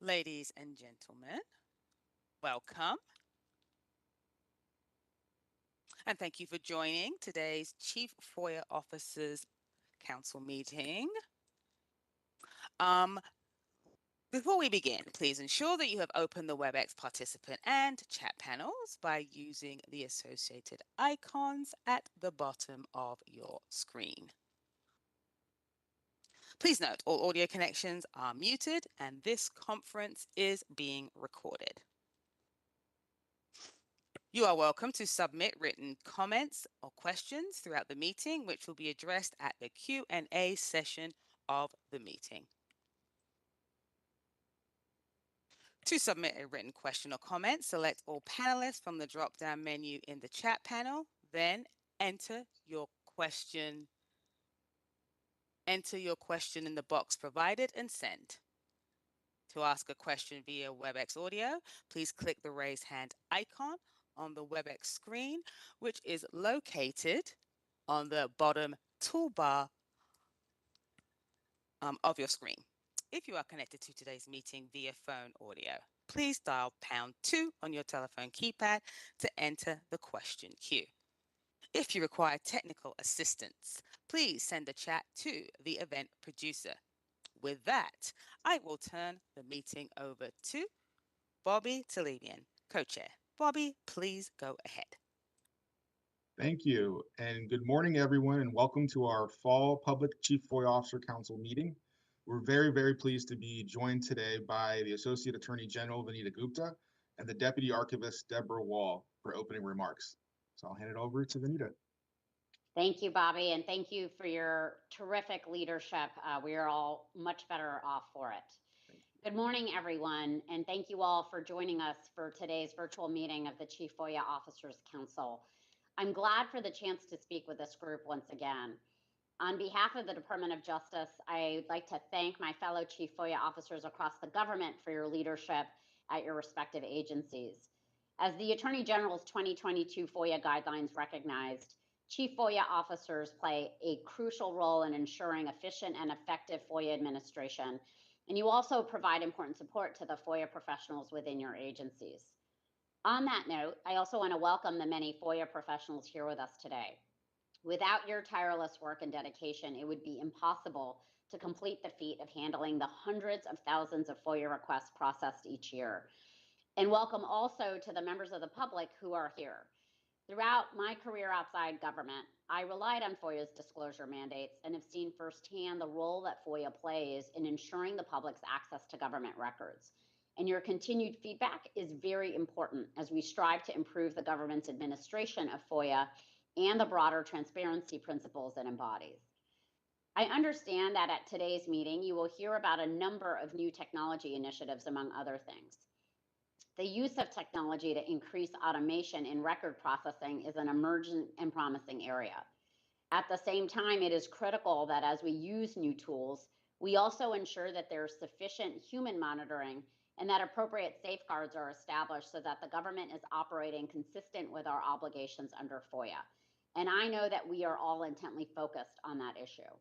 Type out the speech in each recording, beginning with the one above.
Ladies and gentlemen, welcome. And thank you for joining today's Chief FOIA Officers Council meeting. Before we begin, please ensure that you have opened the WebEx participant and chat panels by using the associated icons at the bottom of your screen. Please note all audio connections are muted and this conference is being recorded. You are welcome to submit written comments or questions throughout the meeting, which will be addressed at the Q&A session of the meeting. To submit a written question or comment, select all panelists from the drop-down menu in the chat panel, then enter your question in the box provided and send. To ask a question via WebEx audio, please click the raise hand icon on the WebEx screen, which is located on the bottom toolbar of your screen. If you are connected to today's meeting via phone audio, please dial #2 on your telephone keypad to enter the question queue. If you require technical assistance, please send a chat to the event producer. With that, I will turn the meeting over to Bobby Talebian, co-chair. Bobby, please go ahead. Thank you, and good morning, everyone, and welcome to our Fall Public Chief FOIA Officer Council meeting. We're very, very pleased to be joined today by the Associate Attorney General, Vanita Gupta, and the Deputy Archivist, Deborah Wall, for opening remarks. So I'll hand it over to Vanita. Thank you, Bobby, and thank you for your terrific leadership. We are all much better off for it. Good morning, everyone, and thank you all for joining us for today's virtual meeting of the Chief FOIA Officers Council. I'm glad for the chance to speak with this group once again. On behalf of the Department of Justice, I'd like to thank my fellow Chief FOIA officers across the government for your leadership at your respective agencies. As the Attorney General's 2022 FOIA guidelines recognized, Chief FOIA officers play a crucial role in ensuring efficient and effective FOIA administration, and you also provide important support to the FOIA professionals within your agencies. On that note, I also want to welcome the many FOIA professionals here with us today. Without your tireless work and dedication, it would be impossible to complete the feat of handling the hundreds of thousands of FOIA requests processed each year. And welcome also to the members of the public who are here. Throughout my career outside government, I relied on FOIA's disclosure mandates and have seen firsthand the role that FOIA plays in ensuring the public's access to government records. And your continued feedback is very important as we strive to improve the government's administration of FOIA and the broader transparency principles it embodies. I understand that at today's meeting, you will hear about a number of new technology initiatives, among other things. The use of technology to increase automation in record processing is an emergent and promising area. At the same time, it is critical that as we use new tools, we also ensure that there's sufficient human monitoring and that appropriate safeguards are established so that the government is operating consistent with our obligations under FOIA. And I know that we are all intently focused on that issue.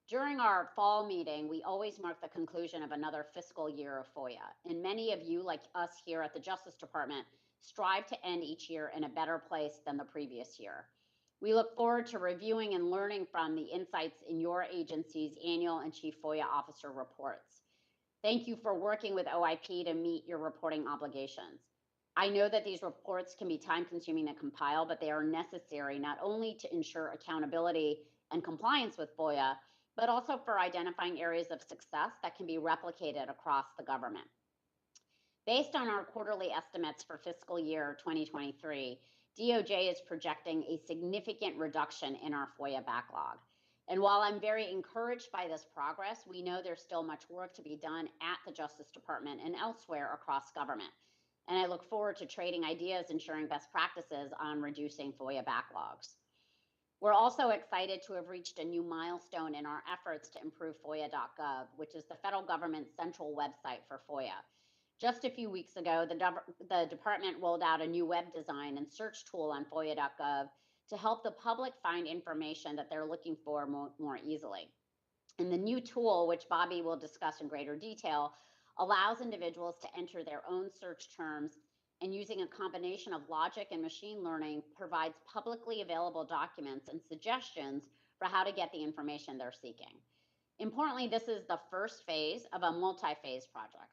During our fall meeting, we always mark the conclusion of another fiscal year of FOIA. And many of you, like us here at the Justice Department, strive to end each year in a better place than the previous year. We look forward to reviewing and learning from the insights in your agency's annual and Chief FOIA Officer reports. Thank you for working with OIP to meet your reporting obligations. I know that these reports can be time-consuming to compile, but they are necessary not only to ensure accountability and compliance with FOIA, but also for identifying areas of success that can be replicated across the government. Based on our quarterly estimates for fiscal year 2023, DOJ is projecting a significant reduction in our FOIA backlog. And while I'm very encouraged by this progress, we know there's still much work to be done at the Justice Department and elsewhere across government. And I look forward to trading ideas and sharing best practices on reducing FOIA backlogs. We're also excited to have reached a new milestone in our efforts to improve FOIA.gov, which is the federal government's central website for FOIA. Just a few weeks ago, the department rolled out a new web design and search tool on FOIA.gov to help the public find information that they're looking for more easily. And the new tool, which Bobby will discuss in greater detail, allows individuals to enter their own search terms, and using a combination of logic and machine learning provides publicly available documents and suggestions for how to get the information they're seeking. Importantly, this is the first phase of a multi-phase project.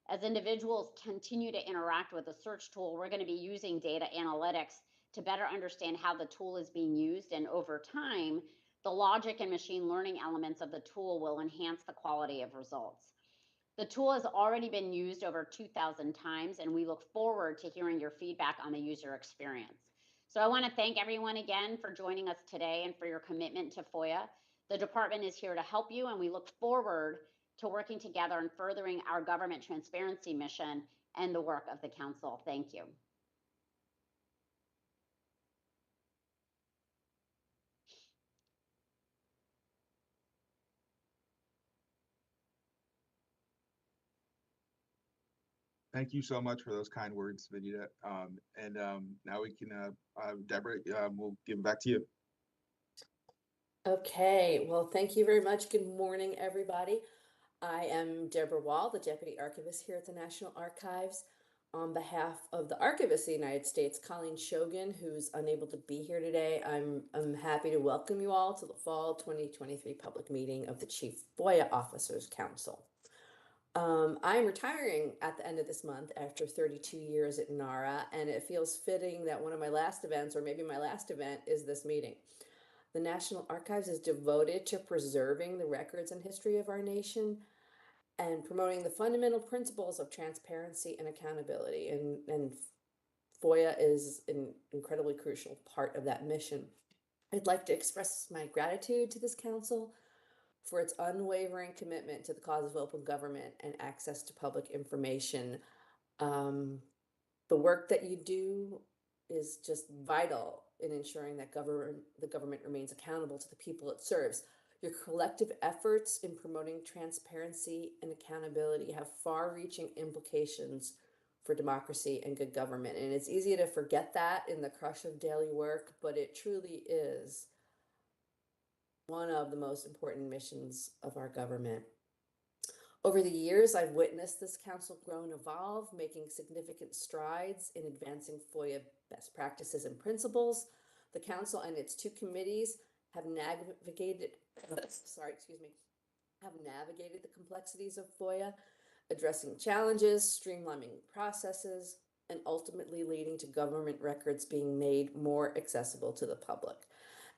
As individuals continue to interact with the search tool, we're going to be using data analytics to better understand how the tool is being used, and over time, the logic and machine learning elements of the tool will enhance the quality of results. The tool has already been used over 2,000 times, and we look forward to hearing your feedback on the user experience. So I want to thank everyone again for joining us today and for your commitment to FOIA. The department is here to help you, and we look forward to working together and furthering our government transparency mission and the work of the council. Thank you. Thank you so much for those kind words, Vinita. Now we can, Deborah, we'll give it back to you. Okay, well, thank you very much. Good morning, everybody. I am Deborah Wall, the Deputy Archivist here at the National Archives. On behalf of the Archivist of the United States, Colleen Shogan, who's unable to be here today, I'm happy to welcome you all to the Fall 2023 public meeting of the Chief FOIA Officers Council. I'm retiring at the end of this month after 32 years at NARA, and it feels fitting that one of my last events, or maybe my last event, is this meeting. The National Archives is devoted to preserving the records and history of our nation and promoting the fundamental principles of transparency and accountability. And FOIA is an incredibly crucial part of that mission. I'd like to express my gratitude to this council for its unwavering commitment to the cause of open government and access to public information. The work that you do is just vital in ensuring that the government remains accountable to the people it serves. Your collective efforts in promoting transparency and accountability have far-reaching implications for democracy and good government. And it's easy to forget that in the crush of daily work, but it truly is one of the most important missions of our government. Over the years, I've witnessed this council grow and evolve, making significant strides in advancing FOIA best practices and principles. The council and its two committees have navigated, the complexities of FOIA, addressing challenges, streamlining processes, and ultimately leading to government records being made more accessible to the public.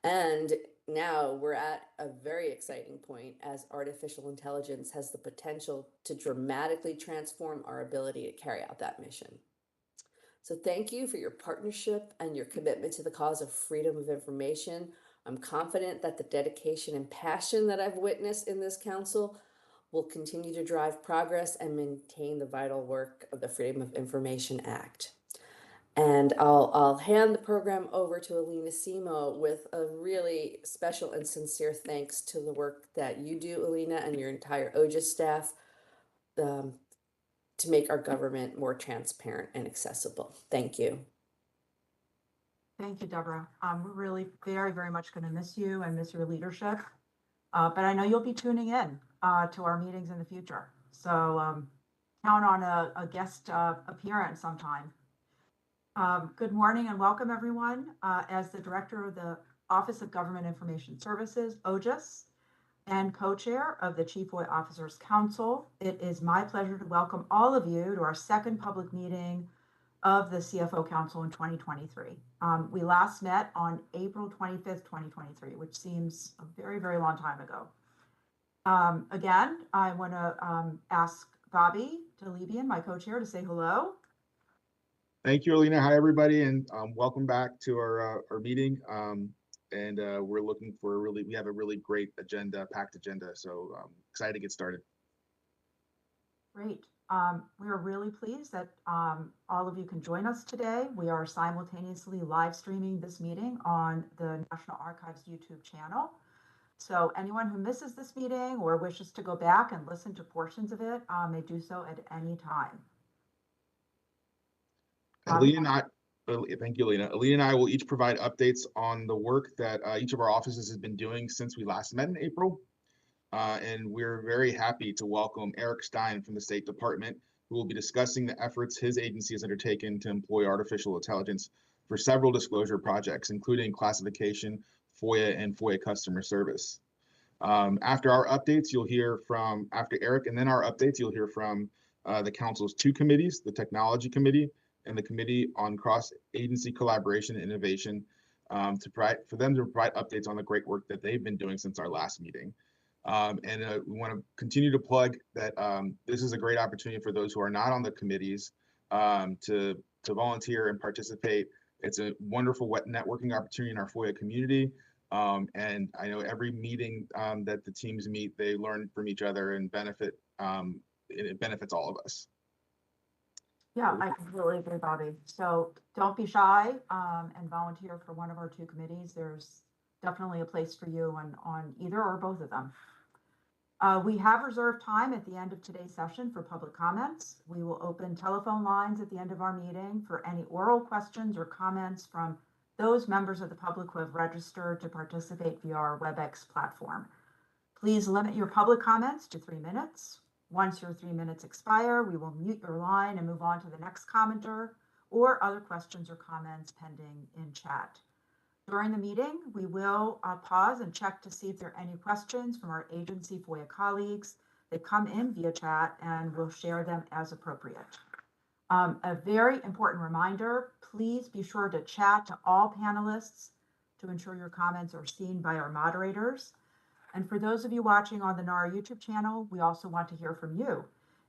And now we're at a very exciting point as artificial intelligence has the potential to dramatically transform our ability to carry out that mission. So thank you for your partnership and your commitment to the cause of freedom of information. I'm confident that the dedication and passion that I've witnessed in this council will continue to drive progress and maintain the vital work of the Freedom of Information Act. And I'll hand the program over to Alina Simo with a really special and sincere thanks to the work that you do, Alina, and your entire OGIS staff to make our government more transparent and accessible. Thank you. Thank you, Deborah. We're really very, very much going to miss you and miss your leadership. But I know you'll be tuning in to our meetings in the future. So count on a guest appearance sometime. Good morning and welcome, everyone. As the director of the Office of Government Information Services, OGIS, and co-chair of the Chief FOIA Officers Council, it is my pleasure to welcome all of you to our second public meeting of the CFO Council in 2023. We last met on April 25th, 2023, which seems a very, very long time ago. Again, I want to ask Bobby Delebian, my co-chair, to say hello. Thank you, Alina. Hi, everybody, and welcome back to our meeting. We're looking for we have a really great agenda, packed agenda, so excited to get started. Great. We are really pleased that all of you can join us today. We are simultaneously live streaming this meeting on the National Archives YouTube channel. So anyone who misses this meeting or wishes to go back and listen to portions of it may do so at any time. Alina and I, thank you, Alina. Alina and I will each provide updates on the work that each of our offices has been doing since we last met in April. and we're very happy to welcome Eric Stein from the State Department, who will be discussing the efforts his agency has undertaken to employ artificial intelligence for several disclosure projects, including classification, FOIA, and FOIA customer service. After our updates, you'll hear from, after Eric and then our updates, you'll hear from the council's two committees, the Technology Committee and the Committee on Cross-Agency Collaboration and Innovation, for them to provide updates on the great work that they've been doing since our last meeting. We want to continue to plug that this is a great opportunity for those who are not on the committees to volunteer and participate. It's a wonderful networking opportunity in our FOIA community. And I know every meeting that the teams meet, they learn from each other and benefit. It benefits all of us. Yeah, I completely agree, Bobby. So don't be shy and volunteer for one of our two committees. There's definitely a place for you on either or both of them. We have reserved time at the end of today's session for public comments. We will open telephone lines at the end of our meeting for any oral questions or comments from those members of the public who have registered to participate via our WebEx platform. Please limit your public comments to 3 minutes. Once your 3 minutes expire, we will mute your line and move on to the next commenter or other questions or comments pending in chat. During the meeting, we will pause and check to see if there are any questions from our agency FOIA colleagues. They come in via chat and we'll share them as appropriate. A very important reminder, please be sure to chat to all panelists to ensure your comments are seen by our moderators. And for those of you watching on the NARA YouTube channel, we also want to hear from you.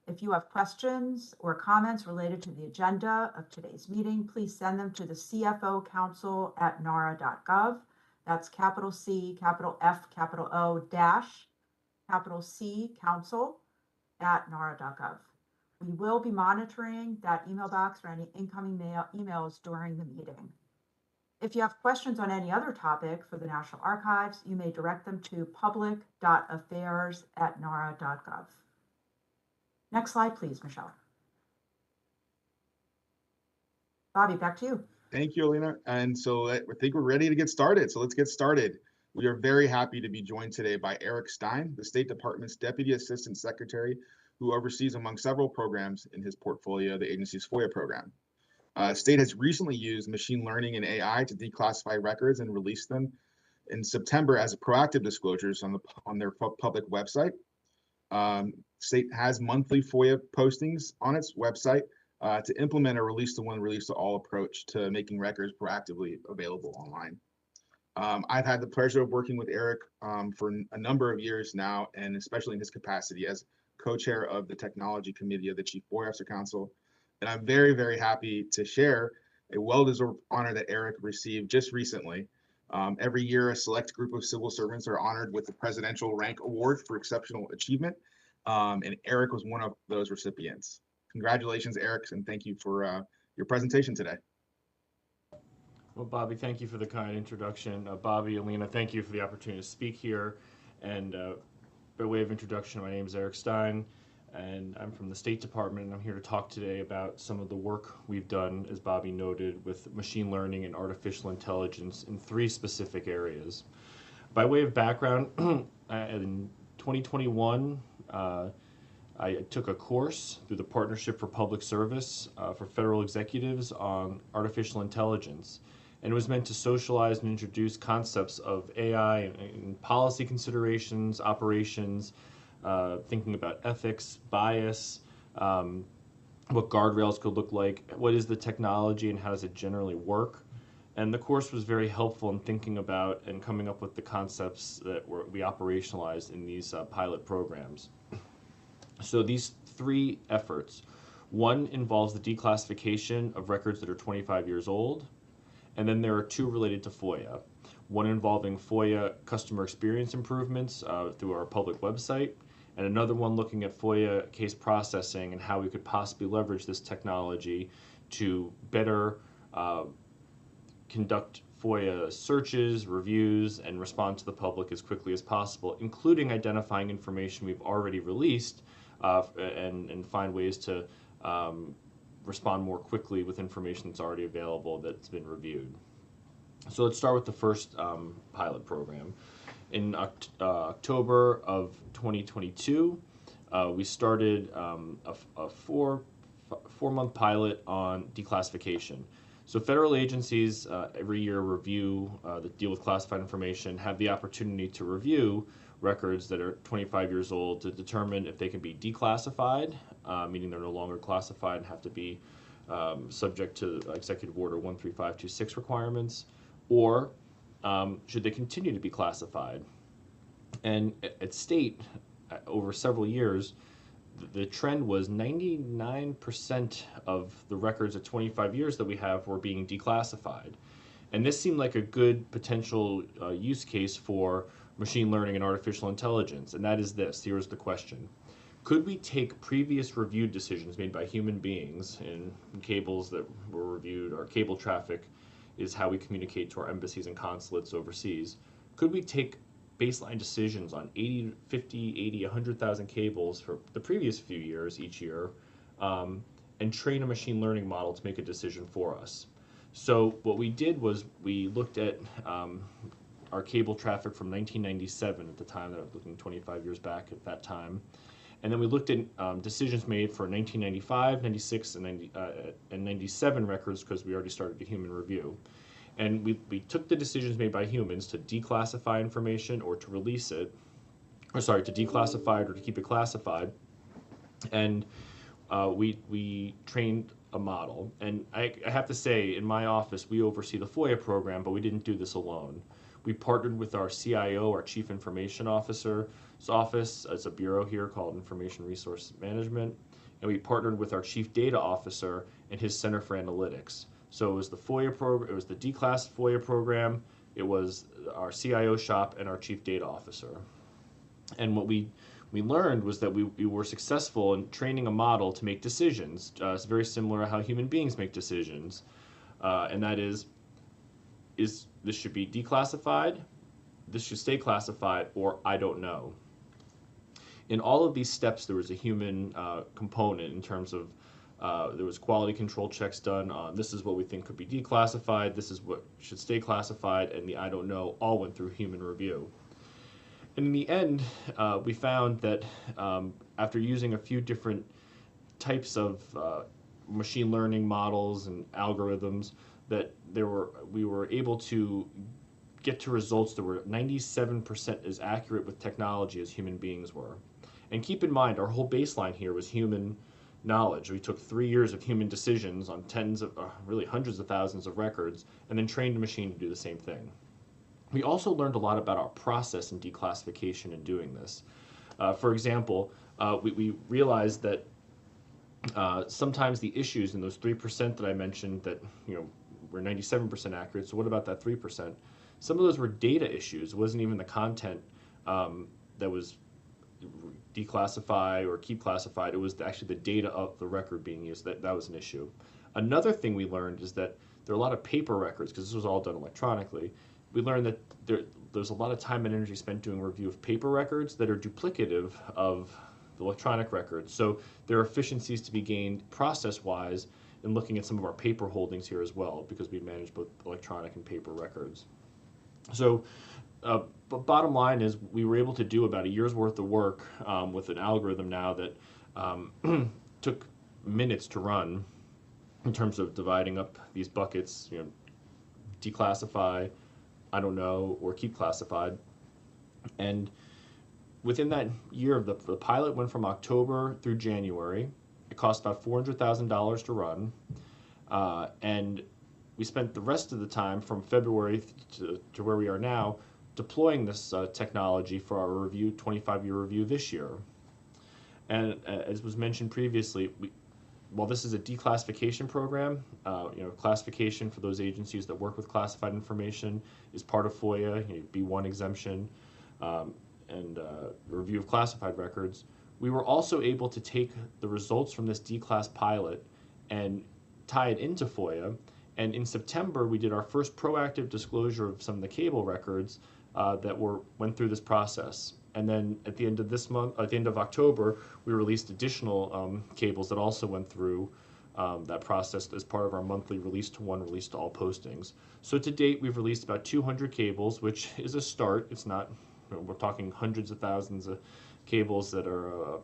If you have questions or comments related to the agenda of today's meeting, please send them to the CFO council@nara.gov. That's capital C, capital F, capital O, dash, capital C, council@nara.gov. We will be monitoring that email box for any incoming emails during the meeting. If you have questions on any other topic for the National Archives, you may direct them to public.affairs@nara.gov. Next slide, please, Michelle. Bobby, back to you. Thank you, Alina. And so I think we're ready to get started. So let's get started. We are very happy to be joined today by Eric Stein, the State Department's Deputy Assistant Secretary, who oversees, among several programs in his portfolio, the agency's FOIA program. State has recently used machine learning and AI to declassify records and release them in September as a proactive disclosures on their public website. State has monthly FOIA postings on its website to implement a release to one, release to all approach to making records proactively available online. I've had the pleasure of working with Eric for a number of years now, and especially in his capacity as co-chair of the Technology Committee of the Chief FOIA Officer Council. And I'm very, very happy to share a well-deserved honor that Eric received just recently. Every year, a select group of civil servants are honored with the Presidential Rank Award for Exceptional Achievement, and Eric was one of those recipients. Congratulations, Eric, and thank you for your presentation today. Well, Bobby, thank you for the kind introduction. Bobby, Alina, thank you for the opportunity to speak here. And by way of introduction, my name is Eric Stein, and I'm from the State Department, and I'm here to talk today about some of the work we've done, as Bobby noted, with machine learning and artificial intelligence in 3 specific areas. By way of background, in 2021, I took a course through the Partnership for Public Service for federal executives on artificial intelligence. And it was meant to socialize and introduce concepts of AI in policy considerations, operations, thinking about ethics, bias, what guardrails could look like, what is the technology and how does it generally work. And the course was very helpful in thinking about and coming up with the concepts that we operationalized in these pilot programs. So these 3 efforts, one involves the declassification of records that are 25 years old, and then there are 2 related to FOIA. One involving FOIA customer experience improvements through our public website, and another one looking at FOIA case processing and how we could possibly leverage this technology to better conduct FOIA searches, reviews, and respond to the public as quickly as possible, including identifying information we've already released and find ways to respond more quickly with information that's already available that's been reviewed. So let's start with the first pilot program. In October of 2022, we started a four-month pilot on declassification. So federal agencies every year review that deal with classified information, have the opportunity to review records that are 25 years old to determine if they can be declassified, meaning they're no longer classified and have to be subject to Executive Order 13526 requirements, or should they continue to be classified. And at state, over several years, the trend was 99% of the records at 25 years that we have were being declassified. And this seemed like a good potential use case for machine learning and artificial intelligence. And that is this. Here's the question. Could we take previous reviewed decisions made by human beings in cables that were reviewed, or cable traffic is how we communicate to our embassies and consulates overseas. Could we take baseline decisions on 80, 50, 80, 100,000 cables for the previous few years each year, and train a machine learning model to make a decision for us? So what we did was we looked at our cable traffic from 1997 at the time, that I was looking 25 years back at that time. And then we looked at decisions made for 1995, 96, and 97 records, because we already started a human review. And we took the decisions made by humans to declassify information or to release it, or sorry, to declassify it or to keep it classified. And we trained a model. And I have to say, in my office, we oversee the FOIA program, but we didn't do this alone. We partnered with our CIO, our Chief Information Officer's office. It's a bureau here called Information Resource Management. And we partnered with our Chief Data Officer and his Center for Analytics. So it was the FOIA program, it was the declass FOIA program, it was our CIO shop and our Chief Data Officer. And what we learned was that we were successful in training a model to make decisions. It's very similar to how human beings make decisions. And that is this should be declassified, this should stay classified, or I don't know. In all of these steps, there was a human component in terms of there was quality control checks done on this is what we think could be declassified, this is what should stay classified, and the I don't know all went through human review. And in the end, we found that after using a few different types of machine learning models and algorithms, that we were able to get to results that were 97% as accurate with technology as human beings were. And keep in mind, our whole baseline here was human knowledge. We took 3 years of human decisions on tens of, really hundreds of thousands of records, and then trained a machine to do the same thing. We also learned a lot about our process in declassification in doing this. For example, we realized that sometimes the issues in those 3% that I mentioned that were 97% accurate, so what about that 3%? Some of those were data issues. It wasn't even the content that was declassify or keep classified. It was actually the data of the record being used. That was an issue. Another thing we learned is that there are a lot of paper records, because this was all done electronically. We learned that there's a lot of time and energy spent doing review of paper records that are duplicative of the electronic records. So there are efficiencies to be gained process-wise in looking at some of our paper holdings here as well, because we manage both electronic and paper records. So but bottom line is we were able to do about a year's worth of work with an algorithm now that took minutes to run in terms of dividing up these buckets, declassify, I don't know, or keep classified. And within that year, the pilot went from October through January. It cost about $400,000 to run. And we spent the rest of the time from February to where we are now deploying this technology for our review, 25-year review this year. And as was mentioned previously, while this is a declassification program, classification for those agencies that work with classified information is part of FOIA, B1 exemption, and review of classified records. We were also able to take the results from this declass pilot and tie it into FOIA. And in September, we did our first proactive disclosure of some of the cable records that went through this process. And then at the end of this month, at the end of October, we released additional cables that also went through that process as part of our monthly release to one, release to all postings. So to date, we've released about 200 cables, which is a start. It's not we're talking hundreds of thousands of cables that are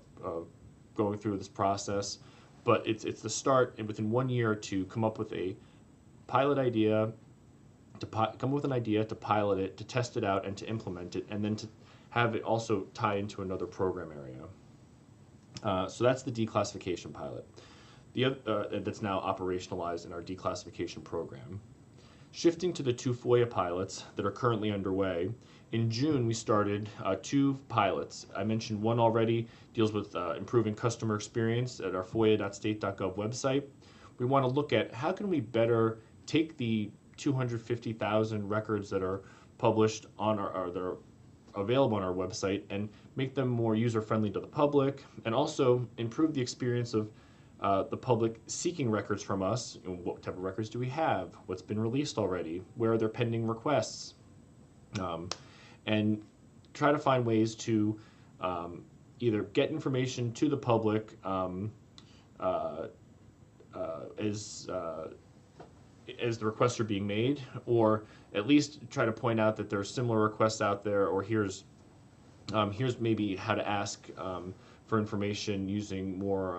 going through this process. But it's the start, and within 1 year, to come up with a pilot idea, to come up with an idea, to pilot it, to test it out, and to implement it, and then to have it also tie into another program area. So that's the declassification pilot. The other, that's now operationalized in our declassification program. Shifting to the 2 FOIA pilots that are currently underway, in June we started 2 pilots. I mentioned one already, deals with improving customer experience at our foia.state.gov website. We want to look at how can we better take the 250,000 records that are published on our that are available on our website and make them more user-friendly to the public, and also improve the experience of the public seeking records from us. What type of records do we have? What's been released already? Where are there pending requests? And try to find ways to either get information to the public as the requests are being made, or at least try to point out that there are similar requests out there, or here's maybe how to ask for information using more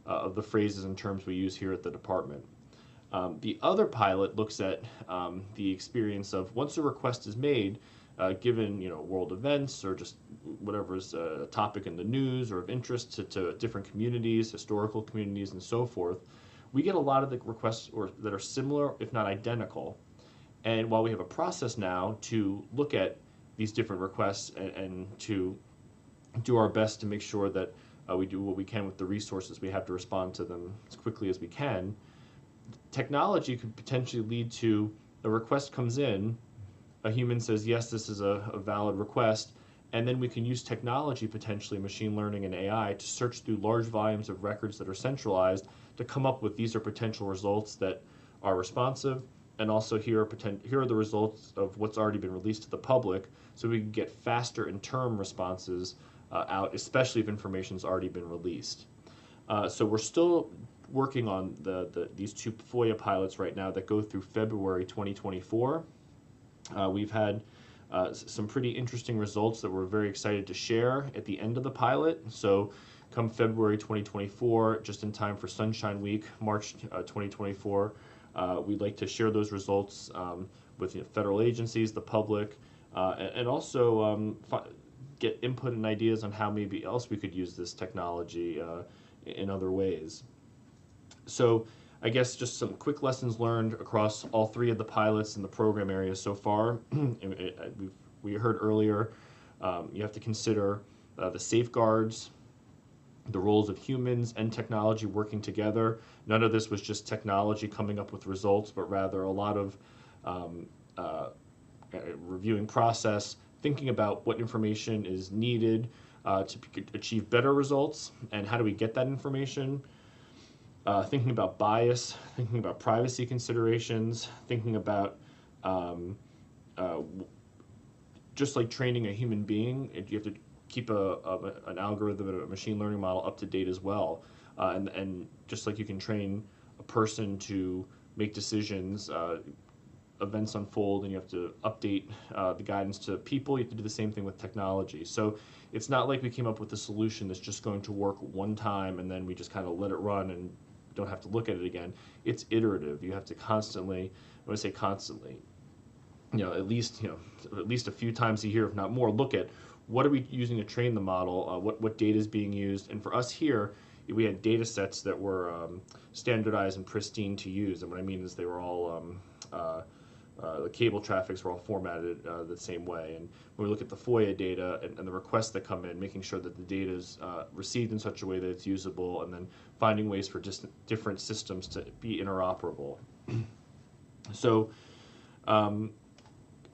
of the phrases and terms we use here at the department. The other pilot looks at the experience of once a request is made, given world events or just whatever is a topic in the news or of interest to different communities, historical communities, and so forth. We get a lot of the requests that are similar, if not identical. And while we have a process now to look at these different requests and to do our best to make sure that we do what we can with the resources we have to respond to them as quickly as we can, technology could potentially lead to a request comes in, a human says, yes, this is a valid request, and then we can use technology, potentially machine learning and AI, to search through large volumes of records that are centralized to come up with these are potential results that are responsive, and also here are the results of what's already been released to the public, so we can get faster and term responses out, especially if information's already been released. So we're still working on these 2 FOIA pilots right now that go through February 2024. We've had some pretty interesting results that we're very excited to share at the end of the pilot. So come February 2024, just in time for Sunshine Week, March 2024, we'd like to share those results with federal agencies, the public, and also get input and ideas on how maybe else we could use this technology in other ways. So I guess just some quick lessons learned across all 3 of the pilots in the program areas so far. We heard earlier, you have to consider the safeguards, the roles of humans and technology working together. None of this was just technology coming up with results, but rather a lot of reviewing process, thinking about what information is needed to achieve better results, and how do we get that information. Thinking about bias, thinking about privacy considerations, thinking about just like training a human being, you have to keep an algorithm, a machine learning model up to date as well. And just like you can train a person to make decisions, events unfold and you have to update the guidance to people, you have to do the same thing with technology. So it's not like we came up with a solution that's just going to work one time and then we just kind of let it run and don't have to look at it again. It's iterative. You have to constantly, when I say constantly, at least a few times a year, if not more, look at what are we using to train the model, what data is being used. And for us here, we had data sets that were standardized and pristine to use. And what I mean is they were all, the cable traffics were all formatted the same way. And when we look at the FOIA data and the requests that come in, making sure that the data is received in such a way that it's usable, and then finding ways for different systems to be interoperable. So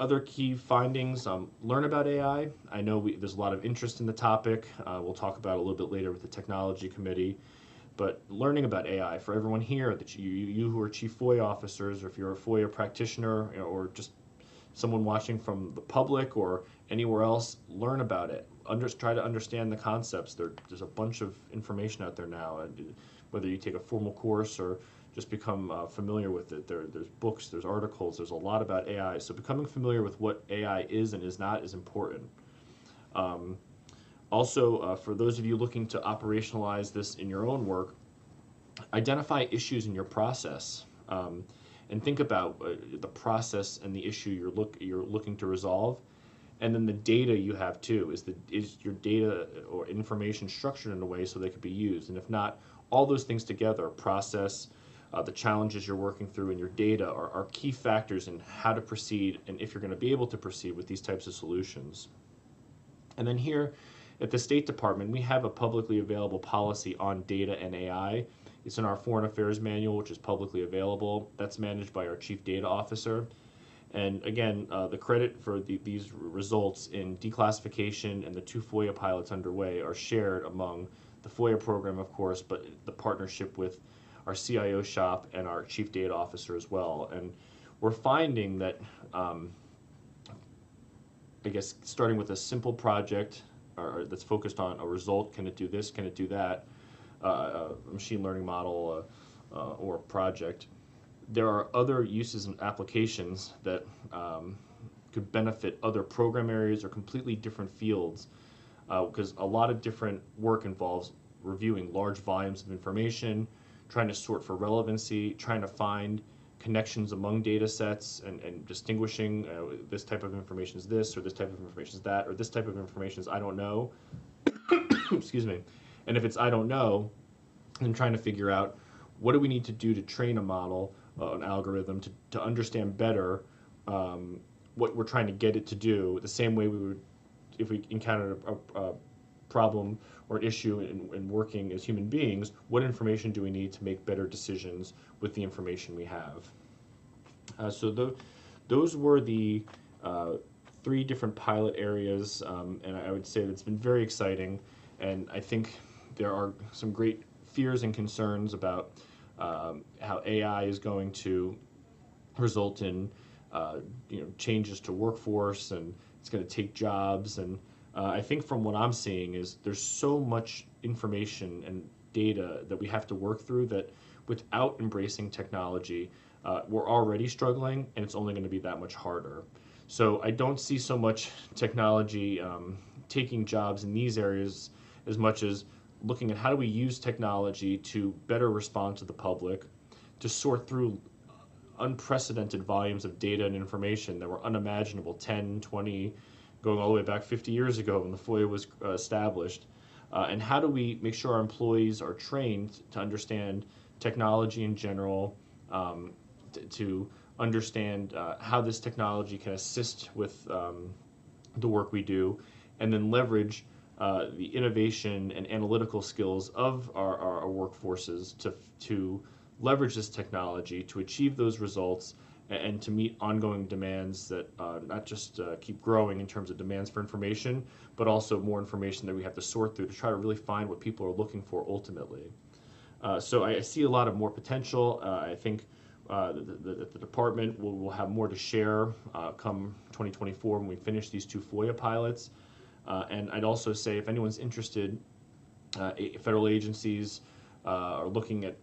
other key findings, learn about AI. I know there's a lot of interest in the topic. We'll talk about it a little bit later with the technology committee. But learning about AI for everyone here, that you who are chief FOIA officers, or if you're a FOIA practitioner, or just someone watching from the public or anywhere else, learn about it. Try to understand the concepts. There's a bunch of information out there now. Whether you take a formal course or just become familiar with it. There's books, there's articles, there's a lot about AI. So becoming familiar with what AI is and is not is important. Also, for those of you looking to operationalize this in your own work, identify issues in your process, and think about the process and the issue you're looking to resolve, and then the data you have too. Is your data or information structured in a way so they could be used? And if not, all those things together, process, the challenges you're working through, and your data are key factors in how to proceed and if you're going to be able to proceed with these types of solutions. And then here at the State Department, we have a publicly available policy on data and AI. It's in our Foreign Affairs Manual, which is publicly available. That's managed by our Chief Data Officer. And again, the credit for these results in declassification and the 2 FOIA pilots underway are shared among the FOIA program, of course, but the partnership with our CIO shop and our Chief Data Officer as well. And we're finding that, I guess, starting with a simple project or that's focused on a result, can it do this, can it do that, a machine learning model or project, there are other uses and applications that could benefit other program areas or completely different fields, because a lot of different work involves reviewing large volumes of information, trying to sort for relevancy, trying to find connections among data sets, and distinguishing this type of information is this, or this type of information is that, or this type of information is I don't know. Excuse me. And if it's I don't know, then trying to figure out what do we need to do to train a model, an algorithm, to understand better what we're trying to get it to do, the same way we would if we encountered a problem or an issue in working as human beings. What information do we need to make better decisions with the information we have? So those were the 3 different pilot areas, and I would say that's been very exciting. And I think there are some great fears and concerns about how AI is going to result in changes to workforce, and it's going to take jobs. And I think from what I'm seeing is there's so much information and data that we have to work through that without embracing technology, we're already struggling, and it's only going to be that much harder. So I don't see so much technology taking jobs in these areas as much as looking at how do we use technology to better respond to the public, to sort through unprecedented volumes of data and information that were unimaginable 10, 20, going all the way back 50 years ago when the FOIA was established. And how do we make sure our employees are trained to understand technology in general, to understand how this technology can assist with the work we do, and then leverage the innovation and analytical skills of our workforces to leverage this technology to achieve those results and to meet ongoing demands that not just keep growing in terms of demands for information, but also more information that we have to sort through to try to really find what people are looking for ultimately. So I see a lot of more potential. I think the department will have more to share come 2024 when we finish these 2 FOIA pilots. And I'd also say if anyone's interested, federal agencies are looking at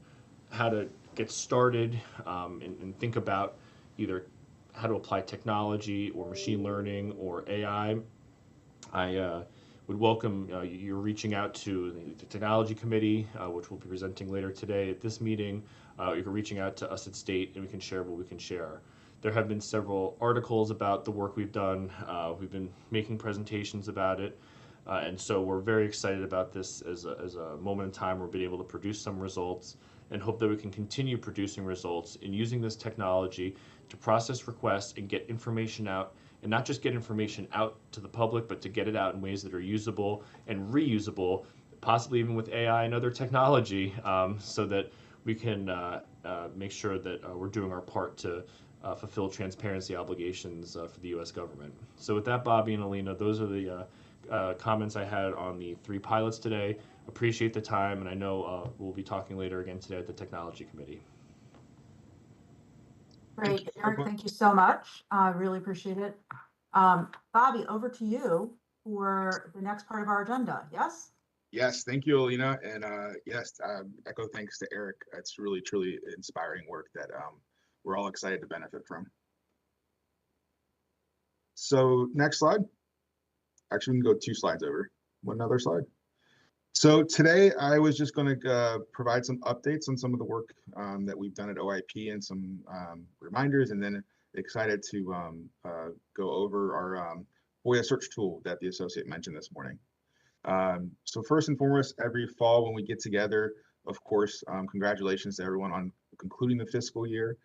how to get started and think about either how to apply technology or machine learning or AI. I would welcome you're reaching out to the Technology Committee, which we'll be presenting later today at this meeting. You're reaching out to us at State, and we can share what we can share. There have been several articles about the work we've done. We've been making presentations about it. And so we're very excited about this as a moment in time where we'll be able to produce some results and hope that we can continue producing results in using this technology to process requests and get information out, and not just get information out to the public, but to get it out in ways that are usable and reusable, possibly even with AI and other technology, so that we can make sure that we're doing our part to fulfill transparency obligations for the U.S. government. So with that, Bobby and Alina, those are the comments I had on the 3 pilots today. Appreciate the time, and I know we'll be talking later again today at the Technology Committee. Great, Eric, thank you so much. I really appreciate it. Bobby, over to you for the next part of our agenda, yes? Yes, thank you, Alina. And yes, echo thanks to Eric. It's really, truly inspiring work that we're all excited to benefit from. So next slide. Actually, we can go 2 slides over. One other slide. So today I was just going to provide some updates on some of the work that we've done at OIP and some reminders, and then excited to go over our FOIA search tool that the associate mentioned this morning. So first and foremost, every fall when we get together, of course, congratulations to everyone on concluding the fiscal year.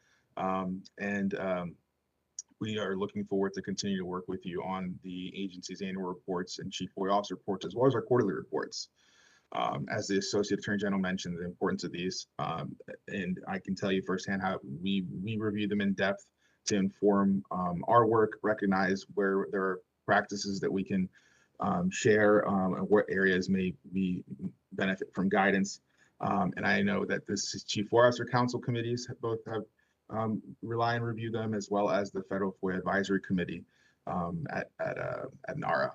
We are looking forward to continue to work with you on the agency's annual reports and chief FOIA officer reports, as well as our quarterly reports. As the Associate Attorney General mentioned, the importance of these, and I can tell you firsthand how we review them in depth to inform our work, recognize where there are practices that we can share, and what areas may be benefit from guidance. And I know that this is Chief FOIA Officer Council committees both have rely and review them, as well as the Federal FOIA Advisory Committee at NARA.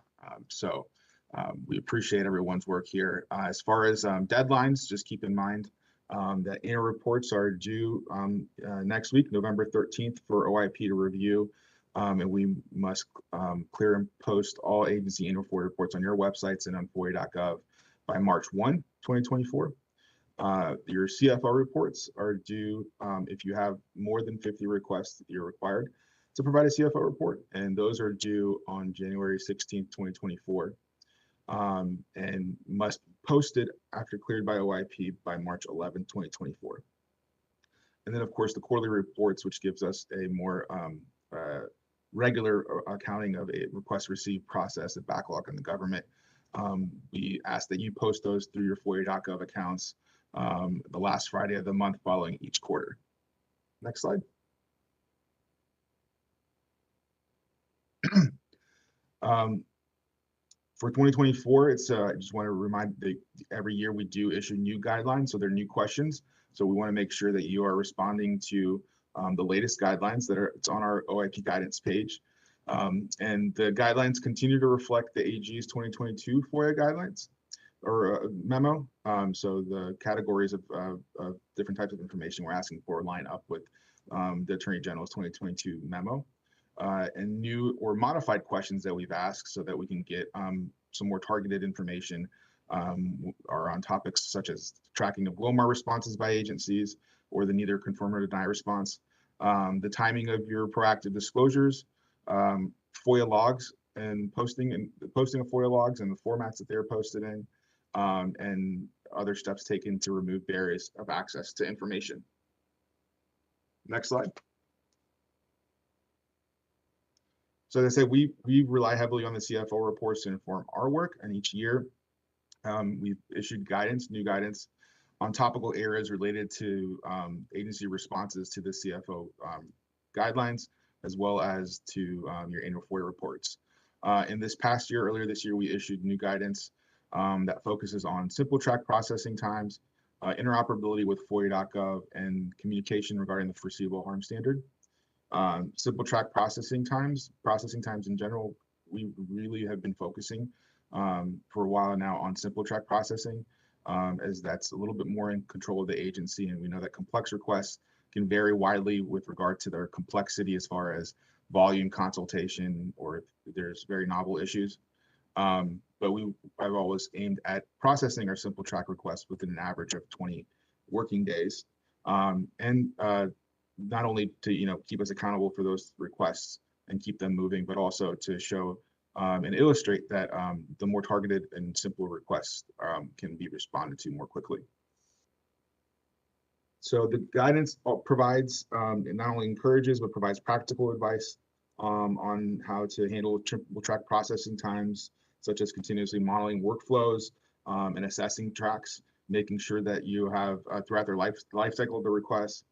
We appreciate everyone's work here. As far as deadlines, just keep in mind that annual reports are due next week, November 13th, for OIP to review. And we must clear and post all agency annual FOIA reports on your websites and on FOIA.gov by March 1, 2024. Your CFO reports are due if you have more than 50 requests, you're required to provide a CFO report, and those are due on January 16th, 2024. And must be posted after cleared by OIP by March 11, 2024. And then, of course, the quarterly reports, which gives us a more regular accounting of a request received process and backlog in the government. We ask that you post those through your FOIA.gov accounts the last Friday of the month following each quarter. Next slide. For 2024, it's I just want to remind that every year we do issue new guidelines, so they're new questions. So we want to make sure that you are responding to the latest guidelines that are it's on our OIP guidance page. And the guidelines continue to reflect the AG's 2022 FOIA guidelines or memo. So the categories of different types of information we're asking for line up with the Attorney General's 2022 memo. And new or modified questions that we've asked so that we can get some more targeted information are on topics such as tracking of GLOMAR responses by agencies or the neither confirm or deny response, the timing of your proactive disclosures, FOIA logs and posting of FOIA logs and the formats that they're posted in, and other steps taken to remove barriers of access to information. Next slide. So as I said, we rely heavily on the CFO reports to inform our work, and each year we've issued guidance, new guidance on topical areas related to agency responses to the CFO guidelines, as well as to your annual FOIA reports. In this past year, earlier this year, we issued new guidance that focuses on simple track processing times, interoperability with FOIA.gov, and communication regarding the foreseeable harm standard. Simple track processing times in general, we really have been focusing for a while now on simple track processing, as that's a little bit more in control of the agency. And we know that complex requests can vary widely with regard to their complexity as far as volume consultation or if there's very novel issues. But I've always aimed at processing our simple track requests within an average of 20 working days. Not only to keep us accountable for those requests and keep them moving, but also to show and illustrate that the more targeted and simpler requests can be responded to more quickly. So the guidance provides, it not only encourages, but provides practical advice on how to handle simple track processing times, such as continuously modeling workflows and assessing tracks, making sure that you have throughout their life cycle of the request,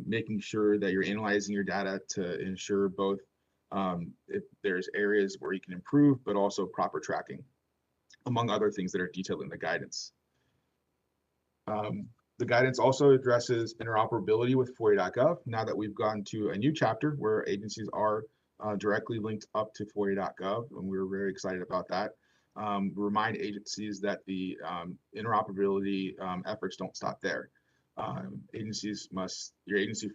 making sure that you're analyzing your data to ensure both if there's areas where you can improve, but also proper tracking, among other things that are detailed in the guidance. The guidance also addresses interoperability with FOIA.gov. Now that we've gone to a new chapter where agencies are directly linked up to FOIA.gov, and we're very excited about that. remind agencies that the interoperability efforts don't stop there. Your agency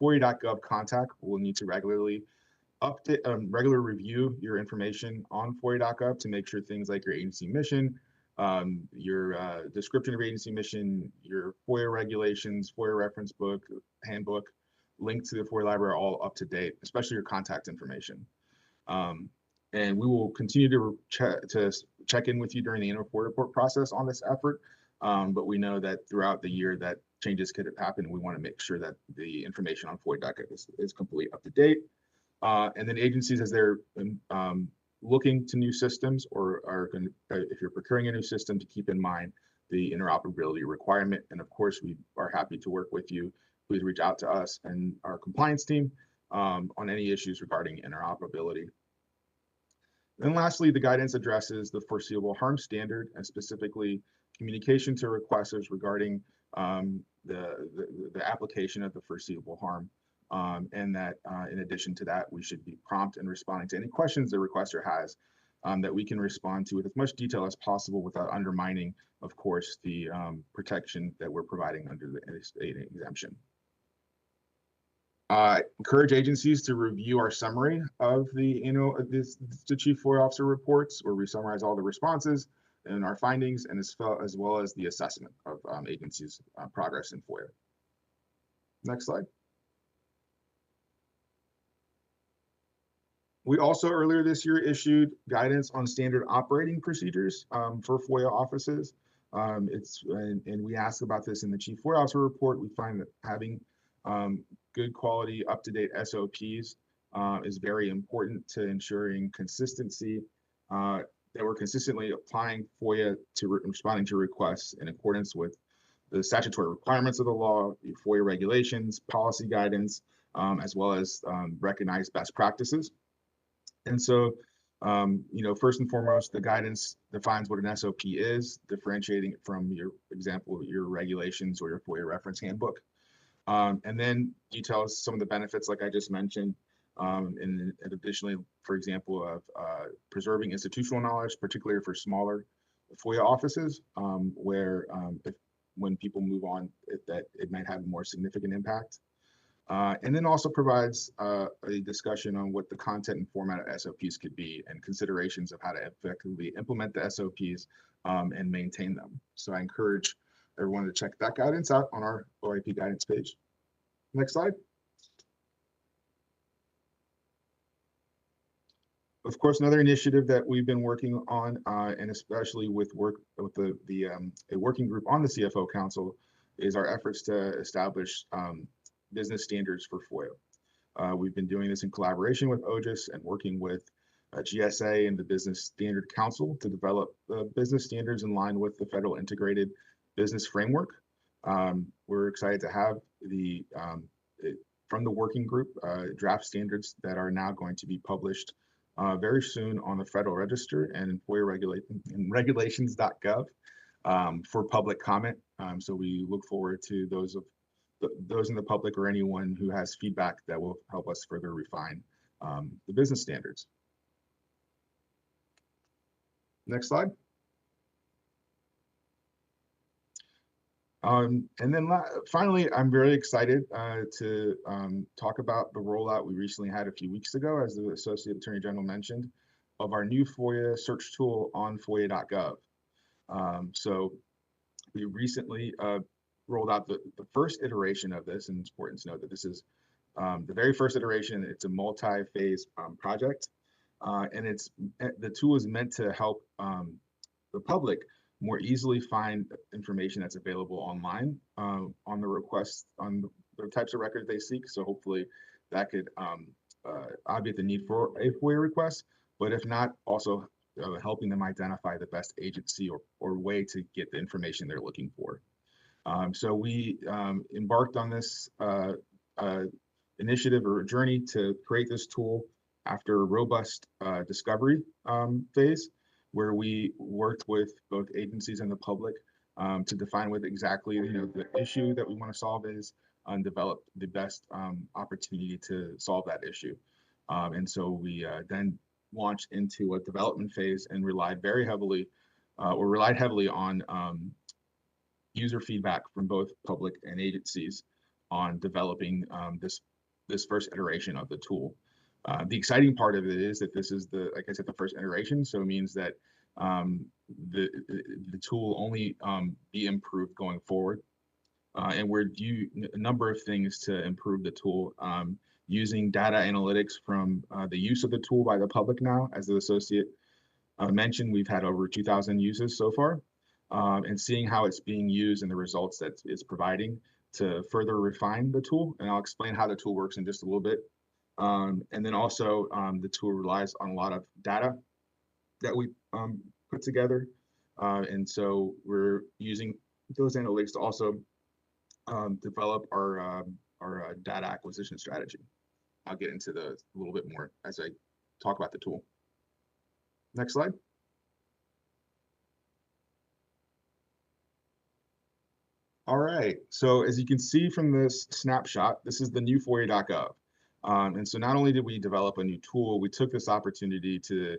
FOIA.gov contact will need to regularly regular review your information on FOIA.gov to make sure things like your agency mission, your description of agency mission, your FOIA regulations, FOIA reference book, handbook, link to the FOIA library are all up to date, especially your contact information. And we will continue to check in with you during the annual FOIA report process on this effort. But we know that throughout the year that changes could happen. We want to make sure that the information on FOIA.gov is completely up to date. And then agencies, as they're looking to new systems or are going to, if you're procuring a new system, to keep in mind the interoperability requirement. And of course, we are happy to work with you. Please reach out to us and our compliance team on any issues regarding interoperability. And lastly, the guidance addresses the foreseeable harm standard and specifically communication to requesters regarding the application of the foreseeable harm. And that in addition to that, we should be prompt in responding to any questions the requester has that we can respond to with as much detail as possible without undermining, of course, the protection that we're providing under the state exemption. Encourage agencies to review our summary of the Chief FOIA Officer reports, where we summarize all the responses and our findings, and as well as the assessment of agencies' progress in FOIA. Next slide. We also earlier this year issued guidance on standard operating procedures for FOIA offices. And we asked about this in the Chief FOIA Officer report. We find that having good quality, up-to-date SOPs is very important to ensuring consistency, that we're consistently applying FOIA to responding to requests in accordance with the statutory requirements of the law, FOIA regulations, policy guidance, as well as recognized best practices. And so, first and foremost, the guidance defines what an SOP is, differentiating it from your regulations or your FOIA reference handbook. And then details some of the benefits, like I just mentioned, and additionally, for example, of preserving institutional knowledge, particularly for smaller FOIA offices, where when people move on, it might have a more significant impact. And then also provides a discussion on what the content and format of SOPs could be and considerations of how to effectively implement the SOPs and maintain them. So I encourage everyone to check that guidance out on our OIP guidance page. Next slide. Of course, another initiative that we've been working on, and especially with a working group on the CFO Council, is our efforts to establish business standards for FOIA. We've been doing this in collaboration with OGIS and working with GSA and the Business Standard Council to develop business standards in line with the Federal Integrated Business Framework. We're excited to have from the working group draft standards that are now going to be published very soon on the Federal Register and in FOIA regulations.gov for public comment. So we look forward to those in the public or anyone who has feedback that will help us further refine the business standards. Next slide. And then finally, I'm very excited to talk about the rollout we recently had a few weeks ago, as the Associate Attorney General mentioned, of our new FOIA search tool on FOIA.gov. So we recently rolled out the first iteration of this, and it's important to note that this is the very first iteration. It's a multi-phase project, and the tool is meant to help the public more easily find information that's available online on the requests, on the types of records they seek. So hopefully that could obviate the need for a FOIA request, but if not, also helping them identify the best agency or way to get the information they're looking for. So we embarked on this initiative or journey to create this tool after a robust discovery phase, where we worked with both agencies and the public to define what exactly the issue that we want to solve is and develop the best opportunity to solve that issue. And so we then launched into a development phase and relied heavily on user feedback from both public and agencies on developing this first iteration of the tool. The exciting part of it is that this is like I said, the first iteration. So it means that the tool will only be improved going forward. And we're doing a number of things to improve the tool, using data analytics from the use of the tool by the public now. As the associate mentioned, we've had over 2,000 uses so far, and seeing how it's being used and the results that it's providing to further refine the tool. And I'll explain how the tool works in just a little bit. And then also the tool relies on a lot of data that we put together. And so we're using those analytics to also develop our data acquisition strategy. I'll get into a little bit more as I talk about the tool. Next slide. All right, so as you can see from this snapshot, this is the new FOIA.gov. And so not only did we develop a new tool, we took this opportunity to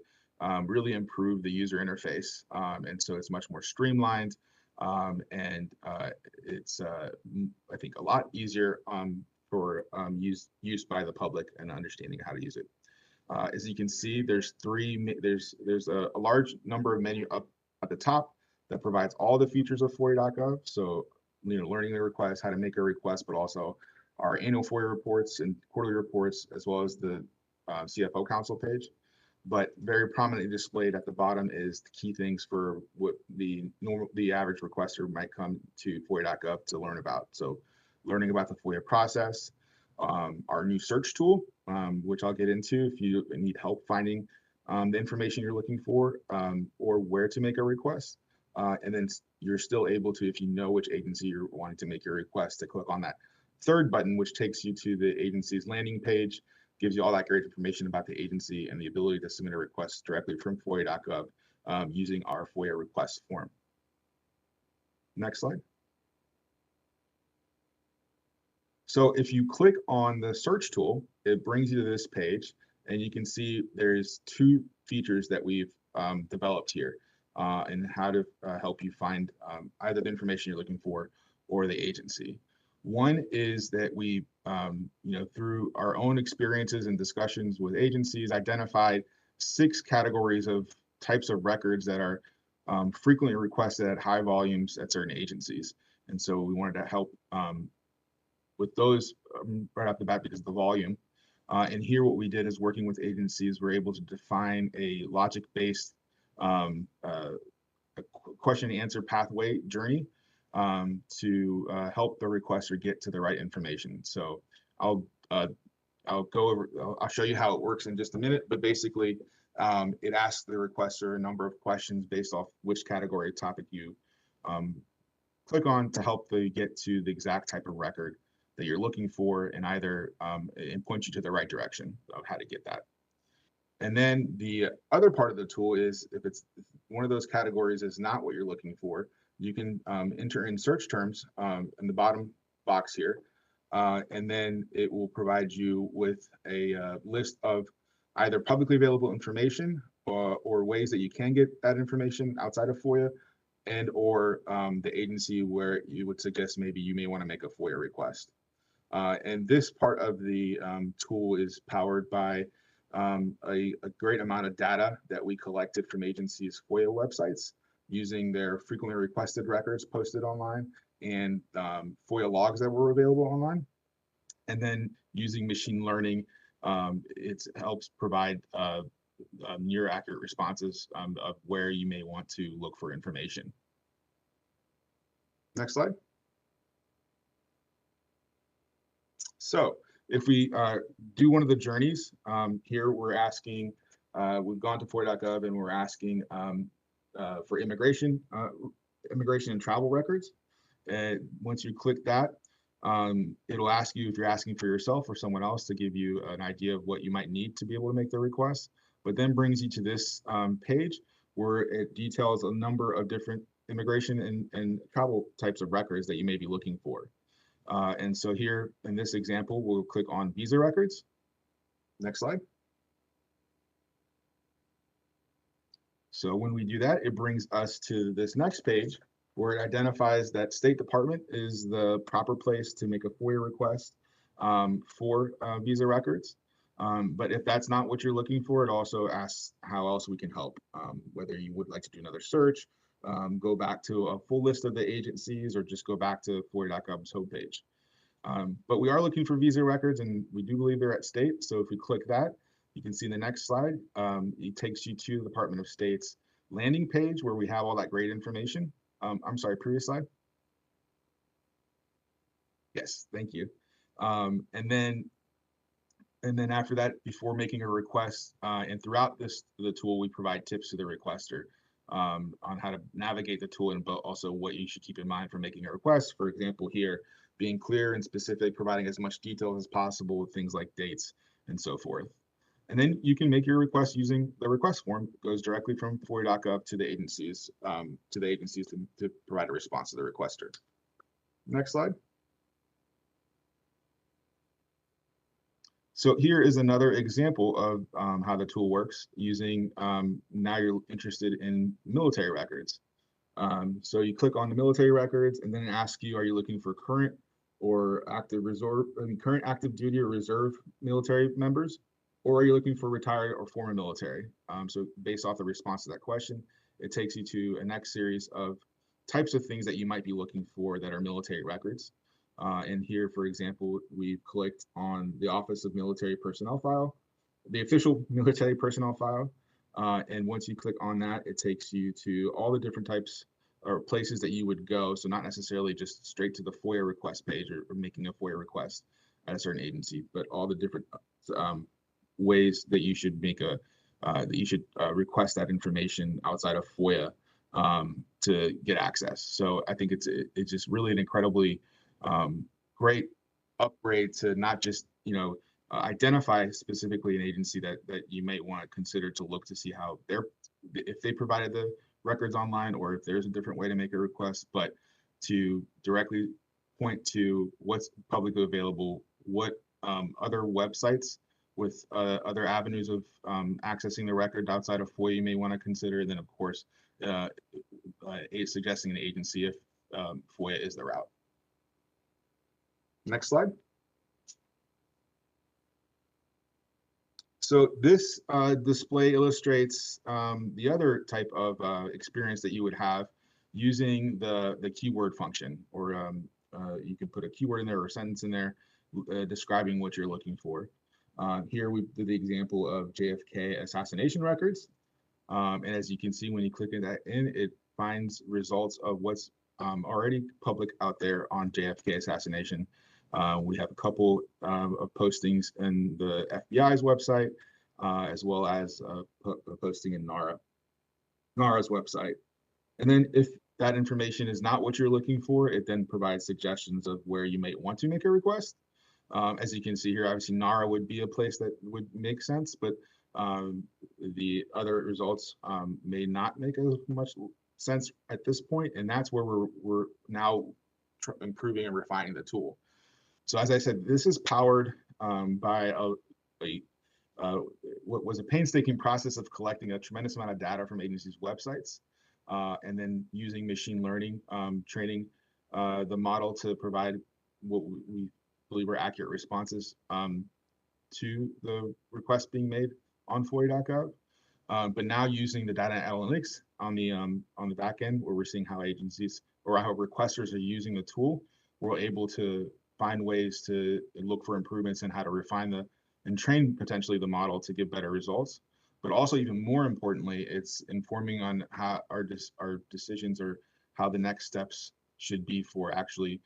really improve the user interface. And so it's much more streamlined, and it's, I think, a lot easier for use by the public and understanding how to use it. As you can see, there's a large number of menu up at the top that provides all the features of FOIA.gov. So, learning the request, how to make a request, but also our annual FOIA reports and quarterly reports, as well as the CFO Council page. But very prominently displayed at the bottom is the key things for what the average requester might come to FOIA.gov to learn about. So, learning about the FOIA process, our new search tool, which I'll get into if you need help finding the information you're looking for, or where to make a request. And then you're still able to, if you know which agency you're wanting to make your request, to click on that third button, which takes you to the agency's landing page, gives you all that great information about the agency and the ability to submit a request directly from FOIA.gov using our FOIA request form. Next slide. So if you click on the search tool, it brings you to this page, and you can see there's two features that we've developed here, and how to help you find either the information you're looking for or the agency. One is that we, through our own experiences and discussions with agencies, identified 6 categories of types of records that are frequently requested at high volumes at certain agencies. And so we wanted to help with those right off the bat because of the volume. And here what we did is, working with agencies, we're able to define a logic-based question and answer pathway journey to help the requester get to the right information. So I'll show you how it works in just a minute, but basically it asks the requester a number of questions based off which category topic you click on to help you get to the exact type of record that you're looking for, and either and point you to the right direction of how to get that. And then the other part of the tool is, if one of those categories is not what you're looking for, you can enter in search terms in the bottom box here, and then it will provide you with a list of either publicly available information or ways that you can get that information outside of FOIA, and or the agency where you would suggest maybe you may want to make a FOIA request. And this part of the tool is powered by a great amount of data that we collected from agencies' FOIA websites, using their frequently requested records posted online and FOIA logs that were available online. And then using machine learning, it helps provide near accurate responses of where you may want to look for information. Next slide. So if we do one of the journeys, here we're asking, we've gone to FOIA.gov and we're asking for immigration and travel records. And once you click that, it'll ask you if you're asking for yourself or someone else to give you an idea of what you might need to be able to make the request, but then brings you to this page where it details a number of different immigration and travel types of records that you may be looking for. And so here in this example, we'll click on visa records. Next slide. So when we do that, it brings us to this next page where it identifies that State Department is the proper place to make a FOIA request for visa records. But if that's not what you're looking for, it also asks how else we can help, whether you would like to do another search, go back to a full list of the agencies, or just go back to FOIA.gov's homepage. But we are looking for visa records, and we do believe they're at state. So if we click that, you can see in the next slide, it takes you to the Department of State's landing page where we have all that great information. I'm sorry, previous slide. Yes, thank you. And then after that, before making a request, and throughout the tool, we provide tips to the requester on how to navigate the tool, and but also what you should keep in mind for making a request. For example, here, being clear and specific, providing as much detail as possible with things like dates and so forth. And then you can make your request using the request form. It goes directly from FOIA.gov to the agencies to provide a response to the requester. Next slide. So here is another example of how the tool works using, now you're interested in military records. So you click on the military records, and then it asks you, are you looking for current or active reserve, current active duty or reserve military members, or are you looking for retired or former military? So based off the response to that question, it takes you to a next series of types of things that you might be looking for that are military records. And here, for example, we've clicked on the Office of Military Personnel file, the official military personnel file. And once you click on that, it takes you to all the different types or places that you would go. So not necessarily just straight to the FOIA request page or making a FOIA request at a certain agency, but all the different ways that you should make request that information outside of FOIA to get access. So I think it's just really an incredibly great upgrade to not just identify specifically an agency that you might want to consider to look to see how if they provided the records online, or if there's a different way to make a request, but to directly point to what's publicly available, what other websites with other avenues of accessing the record outside of FOIA you may want to consider, and then of course suggesting an agency if FOIA is the route. Next slide. So this display illustrates the other type of experience that you would have using the keyword function, or you can put a keyword in there or a sentence in there describing what you're looking for. Here we did the example of JFK assassination records. And as you can see, when you click that in, it finds results of what's already public out there on JFK assassination. We have a couple of postings in the FBI's website, as well as a posting in NARA's website. And then if that information is not what you're looking for, it then provides suggestions of where you might want to make a request. As you can see here, obviously NARA would be a place that would make sense, but the other results may not make as much sense at this point, and that's where we're now improving and refining the tool. So as I said, this is powered by what was a painstaking process of collecting a tremendous amount of data from agencies' websites, and then using machine learning, training the model to provide what we believe are accurate responses to the request being made on FOIA.gov. But now using the data analytics on the back end, where we're seeing how agencies or how requesters are using the tool, we're able to find ways to look for improvements and how to refine and train potentially the model to give better results. But also, even more importantly, it's informing on how our decisions, or how the next steps should be for actually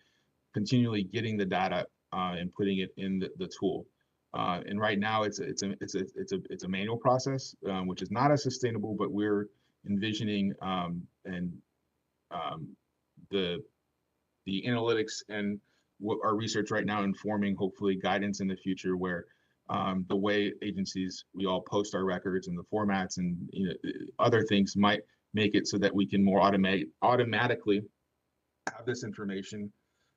continually getting the data and putting it in the tool. And right now, it's a manual process, which is not as sustainable. But we're envisioning the analytics and what our research right now informing hopefully guidance in the future, where the way agencies, we all post our records and the formats and other things might make it so that we can more automatically have this information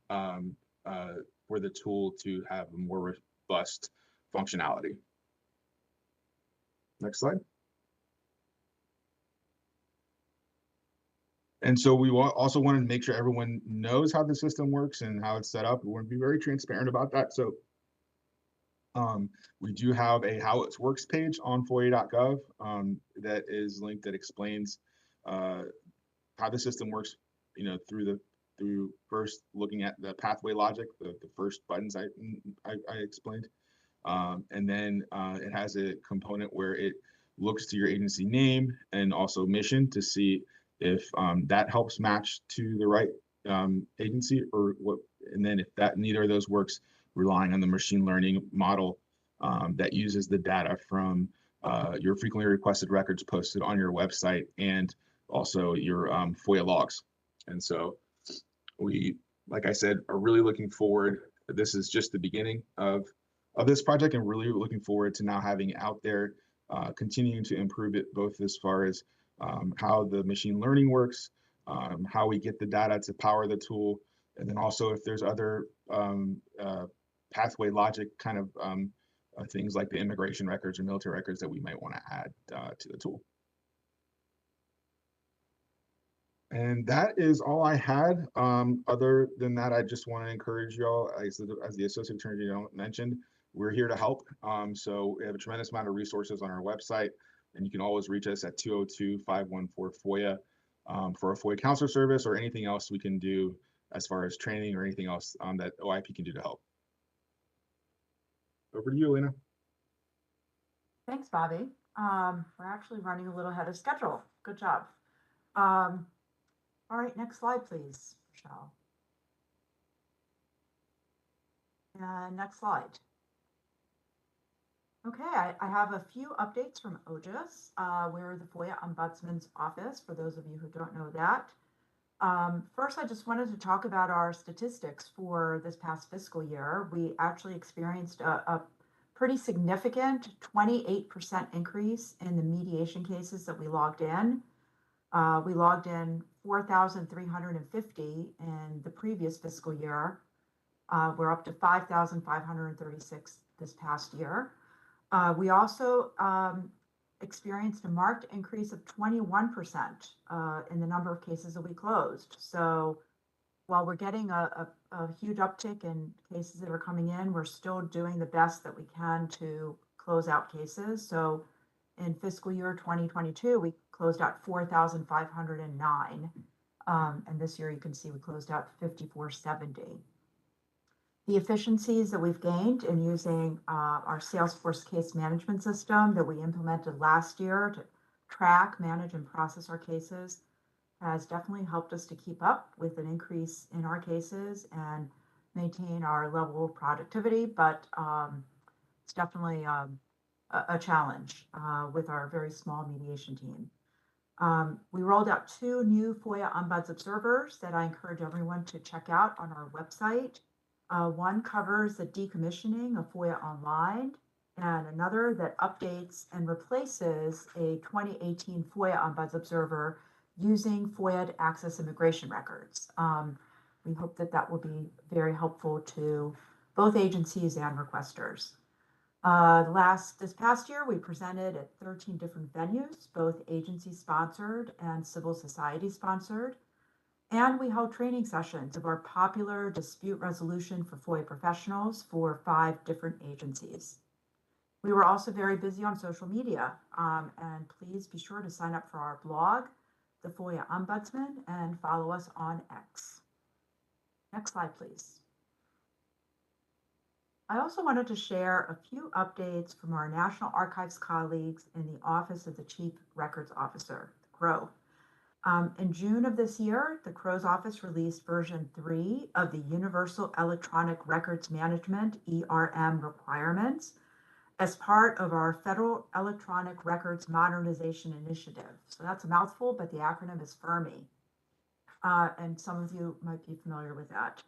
for the tool to have a more robust functionality. Next slide. And so we also wanted to make sure everyone knows how the system works and how it's set up. We want to be very transparent about that. So we do have a how it works page on FOIA.gov that is linked, that explains how the system works, through first looking at the pathway logic, the first buttons I explained. And then it has a component where it looks to your agency name and also mission to see if that helps match to the right agency or what. And then if that neither of those works, relying on the machine learning model that uses the data from your frequently requested records posted on your website and also your FOIA logs. And so we, like I said, are really looking forward. This is just the beginning of this project, and really looking forward to now having it out there, continuing to improve it, both as far as how the machine learning works, how we get the data to power the tool, and then also if there's other pathway logic kind of things like the immigration records or military records that we might want to add to the tool. And that is all I had. Other than that, I just want to encourage y'all, as the Associate Attorney General mentioned, we're here to help. So we have a tremendous amount of resources on our website, and you can always reach us at 202-514-FOIA for a FOIA counselor service or anything else we can do as far as training or anything else that OIP can do to help. Over to you, Elena. Thanks, Bobby. We're actually running a little ahead of schedule. Good job. All right, next slide, please, Michelle. And next slide. Okay, I have a few updates from OGIS. We're the FOIA Ombudsman's Office, for those of you who don't know that. First, I just wanted to talk about our statistics for this past fiscal year. We actually experienced a pretty significant 28% increase in the mediation cases that we logged in. We logged in 4,350 in the previous fiscal year. We're up to 5,536 this past year. We also experienced a marked increase of 21% in the number of cases that we closed. So while we're getting a huge uptick in cases that are coming in, we're still doing the best that we can to close out cases. So in fiscal year 2022, we closed out 4,509. And this year you can see we closed out 5,470. The efficiencies that we've gained in using our Salesforce case management system that we implemented last year to track, manage, and process our cases has definitely helped us to keep up with an increase in our cases and maintain our level of productivity, but it's definitely a challenge with our very small mediation team. We rolled out 2 new FOIA Ombuds Observers that I encourage everyone to check out on our website. One covers the decommissioning of FOIA Online, and another that updates and replaces a 2018 FOIA Ombuds Observer using FOIA to access immigration records. We hope that that will be very helpful to both agencies and requesters. This past year, we presented at 13 different venues, both agency sponsored and civil society sponsored. And we held training sessions of our popular dispute resolution for FOIA professionals for 5 different agencies. We were also very busy on social media, and please be sure to sign up for our blog, The FOIA Ombudsman, and follow us on X. Next slide, please. I also wanted to share a few updates from our National Archives colleagues in the Office of the Chief Records Officer, the CROW. In June of this year, the CROW's office released version 3 of the Universal Electronic Records Management, ERM, requirements as part of our Federal Electronic Records Modernization Initiative. So that's a mouthful, but the acronym is FERMI. And some of you might be familiar with that.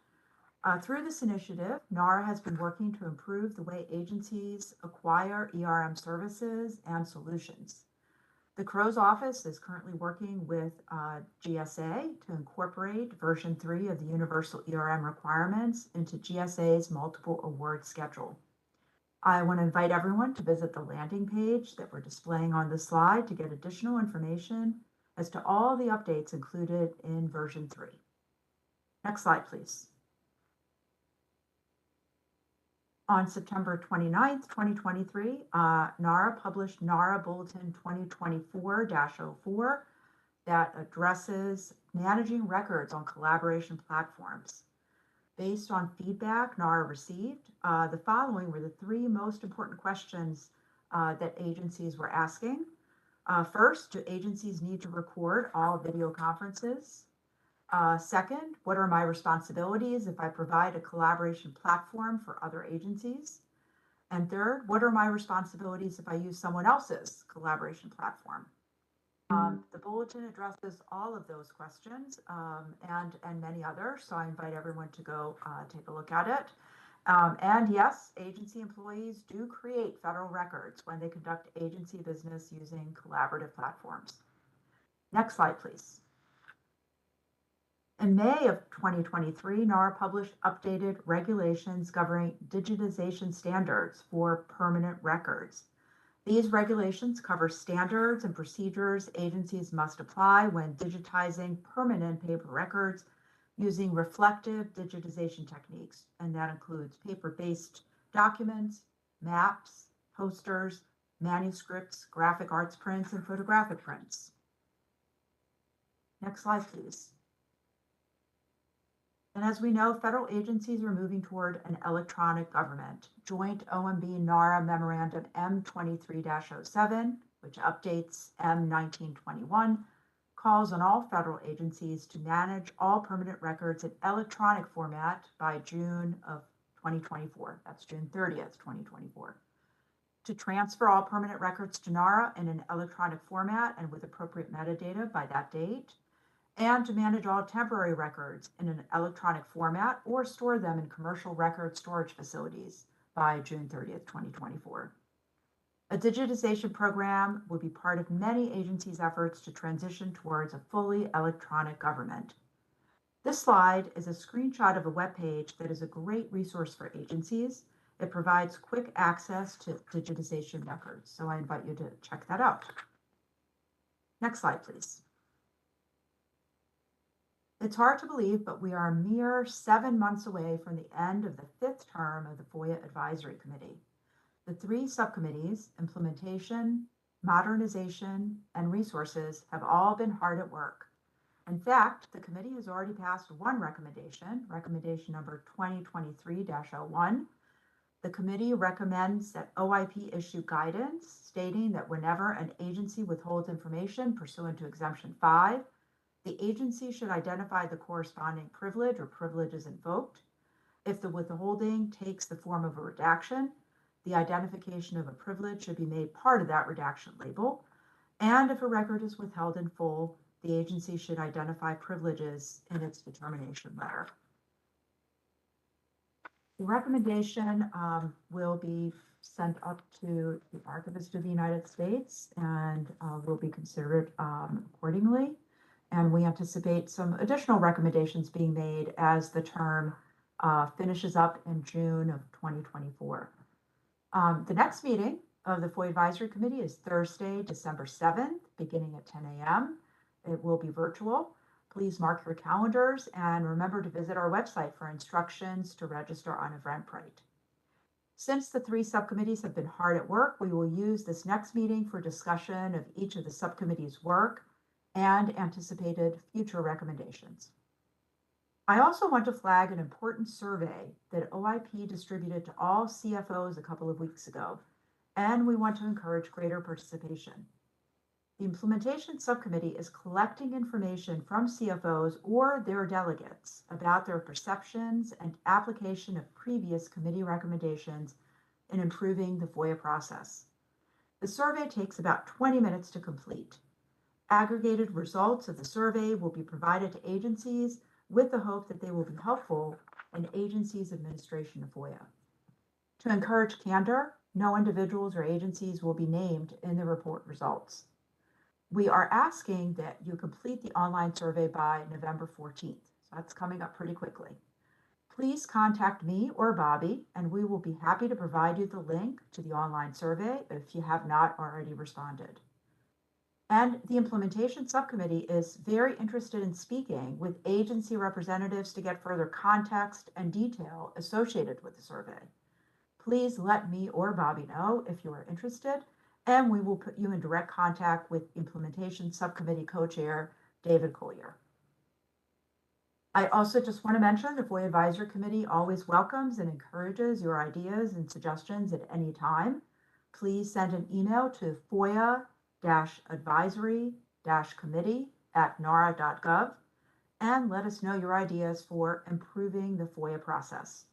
Through this initiative, NARA has been working to improve the way agencies acquire ERM services and solutions. The CROW's office is currently working with GSA to incorporate version 3 of the Universal ERM requirements into GSA's multiple award schedule. I want to invite everyone to visit the landing page that we're displaying on the slide to get additional information as to all the updates included in version 3. Next slide, please. On September 29th, 2023, NARA published NARA Bulletin 2024-04 that addresses managing records on collaboration platforms. Based on feedback NARA received, the following were the 3 most important questions that agencies were asking. First, do agencies need to record all video conferences? Second, what are my responsibilities if I provide a collaboration platform for other agencies? And third, what are my responsibilities if I use someone else's collaboration platform? The bulletin addresses all of those questions and many others, so I invite everyone to go take a look at it. And yes, agency employees do create federal records when they conduct agency business using collaborative platforms. Next slide, please. In May of 2023, NARA published updated regulations governing digitization standards for permanent records. These regulations cover standards and procedures agencies must apply when digitizing permanent paper records using reflective digitization techniques, and that includes paper-based documents, maps, posters, manuscripts, graphic arts prints, and photographic prints. Next slide, please. And as we know, federal agencies are moving toward an electronic government. Joint OMB-NARA Memorandum M23-07, which updates M1921, calls on all federal agencies to manage all permanent records in electronic format by June of 2024. That's June 30th, 2024. To transfer all permanent records to NARA in an electronic format and with appropriate metadata by that date, and to manage all temporary records in an electronic format or store them in commercial record storage facilities by June 30th, 2024. A digitization program will be part of many agencies' efforts to transition towards a fully electronic government. This slide is a screenshot of a webpage that is a great resource for agencies. It provides quick access to digitization records, so I invite you to check that out. Next slide, please. It's hard to believe, but we are a mere 7 months away from the end of the 5th term of the FOIA Advisory Committee. The 3 subcommittees, implementation, modernization, and resources, have all been hard at work. In fact, the committee has already passed one recommendation, recommendation number 2023-01. The committee recommends that OIP issue guidance stating that whenever an agency withholds information pursuant to Exemption 5, the agency should identify the corresponding privilege or privilege is invoked. If the withholding takes the form of a redaction, the identification of a privilege should be made part of that redaction label. And if a record is withheld in full, the agency should identify privileges in its determination letter. The recommendation will be sent up to the Archivist of the United States and will be considered accordingly. And we anticipate some additional recommendations being made as the term finishes up in June of 2024. The next meeting of the FOIA Advisory Committee is Thursday, December 7th, beginning at 10 a.m. It will be virtual. Please mark your calendars and remember to visit our website for instructions to register on Eventbrite. Since the 3 subcommittees have been hard at work, we will use this next meeting for discussion of each of the subcommittees' work and anticipated future recommendations. I also want to flag an important survey that OIP distributed to all CFOs a couple of weeks ago, and we want to encourage greater participation. The Implementation Subcommittee is collecting information from CFOs or their delegates about their perceptions and application of previous committee recommendations in improving the FOIA process. The survey takes about 20 minutes to complete. Aggregated results of the survey will be provided to agencies with the hope that they will be helpful in agencies' administration of FOIA. To encourage candor, no individuals or agencies will be named in the report results. We are asking that you complete the online survey by November 14th, so that's coming up pretty quickly. Please contact me or Bobby, and we will be happy to provide you the link to the online survey if you have not already responded. And the implementation subcommittee is very interested in speaking with agency representatives to get further context and detail associated with the survey. Please let me or Bobby know if you are interested, and we will put you in direct contact with implementation subcommittee co-chair David Collier. I also just want to mention the FOIA Advisory Committee always welcomes and encourages your ideas and suggestions at any time. Please send an email to FOIA-advisory-committee@nara.gov and let us know your ideas for improving the FOIA process.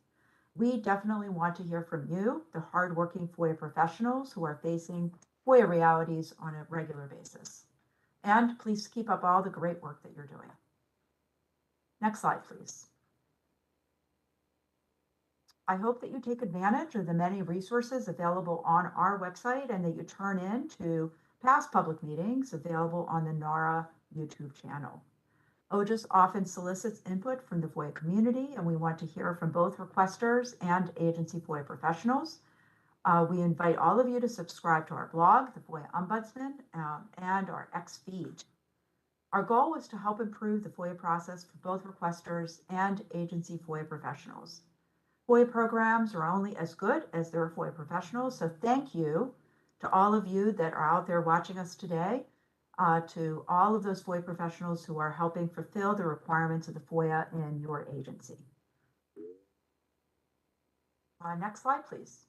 We definitely want to hear from you, the hardworking FOIA professionals who are facing FOIA realities on a regular basis. And please keep up all the great work that you're doing. Next slide, please. I hope that you take advantage of the many resources available on our website and that you turn in to past public meetings available on the NARA YouTube channel. OGIS often solicits input from the FOIA community, and we want to hear from both requesters and agency FOIA professionals. We invite all of you to subscribe to our blog, the FOIA Ombudsman, and our X feed. Our goal is to help improve the FOIA process for both requesters and agency FOIA professionals. FOIA programs are only as good as their FOIA professionals, so thank you to all of you that are out there watching us today, to all of those FOIA professionals who are helping fulfill the requirements of the FOIA in your agency. Next slide, please.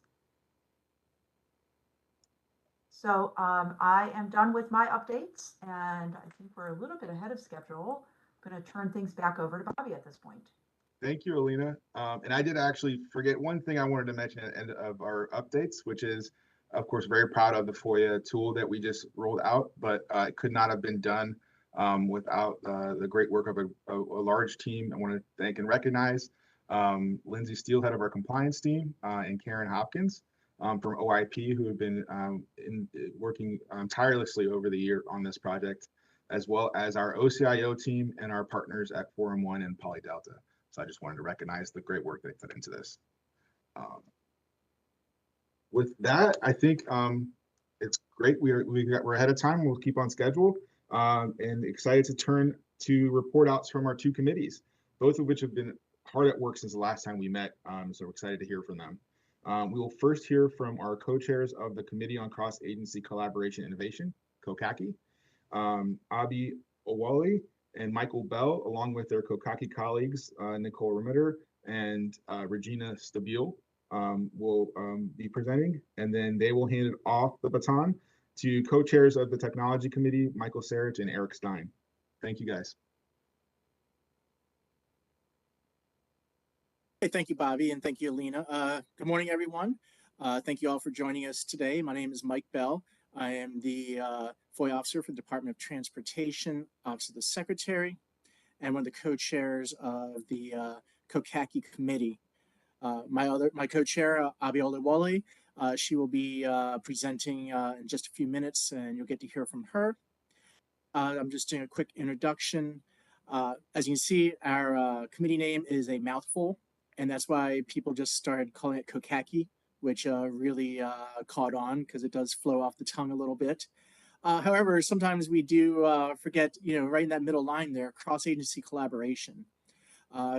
So I am done with my updates, and I think we're a little bit ahead of schedule. I'm going to turn things back over to Bobby at this point. Thank you, Alina. And I did actually forget one thing I wanted to mention at the end of our updates, which is, of course, very proud of the FOIA tool that we just rolled out, but it could not have been done without the great work of a large team. I want to thank and recognize Lindsay Steele, head of our compliance team, and Karen Hopkins from OIP, who have been working tirelessly over the year on this project, as well as our OCIO team and our partners at Forum One and Poly Delta. So I just wanted to recognize the great work they put into this. With that, I think it's great. We're ahead of time. We'll keep on schedule, and excited to turn to report outs from our two committees, both of which have been hard at work since the last time we met. So we're excited to hear from them. We will first hear from our co-chairs of the Committee on Cross-Agency Collaboration Innovation, COCACI, Abi Owali and Michael Bell, along with their COCACI colleagues, Nicole Remeter and Regina Stabile, will be presenting, and then they will hand it off the baton to co-chairs of the Technology Committee, Michael Sarich and Eric Stein. Thank you, guys. Hey, thank you, Bobby, and thank you, Alina. Good morning, everyone. Thank you all for joining us today. My name is Mike Bell. I am the FOIA officer for the Department of Transportation, Office of the Secretary, and one of the co-chairs of the COCACI committee. My co-chair, Abiola Wally, she will be presenting in just a few minutes, and you'll get to hear from her. I'm just doing a quick introduction. As you can see, our committee name is a mouthful, and that's why people just started calling it COCACI, which really caught on because it does flow off the tongue a little bit. However, sometimes we do forget, right in that middle line there, cross-agency collaboration.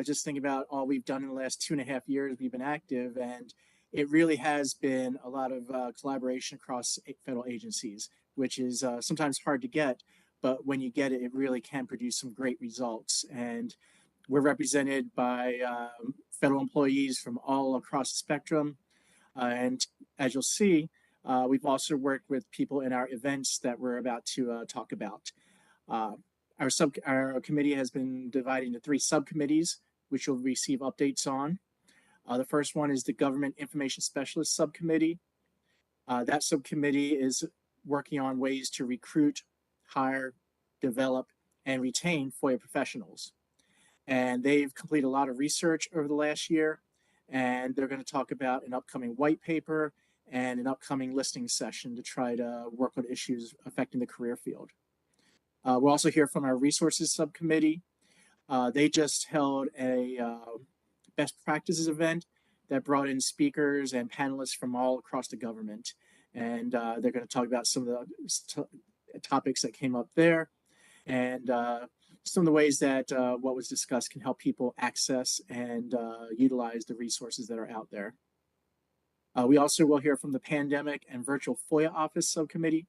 Just think about all we've done in the last 2.5 years we've been active, and it really has been a lot of collaboration across federal agencies, which is sometimes hard to get, but when you get it, it really can produce some great results. And we're represented by federal employees from all across the spectrum. And as you'll see, we've also worked with people in our events that we're about to talk about. Our committee has been divided into 3 subcommittees, which you'll receive updates on. The first one is the Government Information Specialist Subcommittee. That subcommittee is working on ways to recruit, hire, develop, and retain FOIA professionals. And they've completed a lot of research over the last year, and they're going to talk about an upcoming white paper and an upcoming listening session to try to work on issues affecting the career field. We'll also hear from our Resources Subcommittee. They just held a best practices event that brought in speakers and panelists from all across the government. And they're going to talk about some of the topics that came up there, and some of the ways that what was discussed can help people access and utilize the resources that are out there. We also will hear from the Pandemic and Virtual FOIA Office Subcommittee.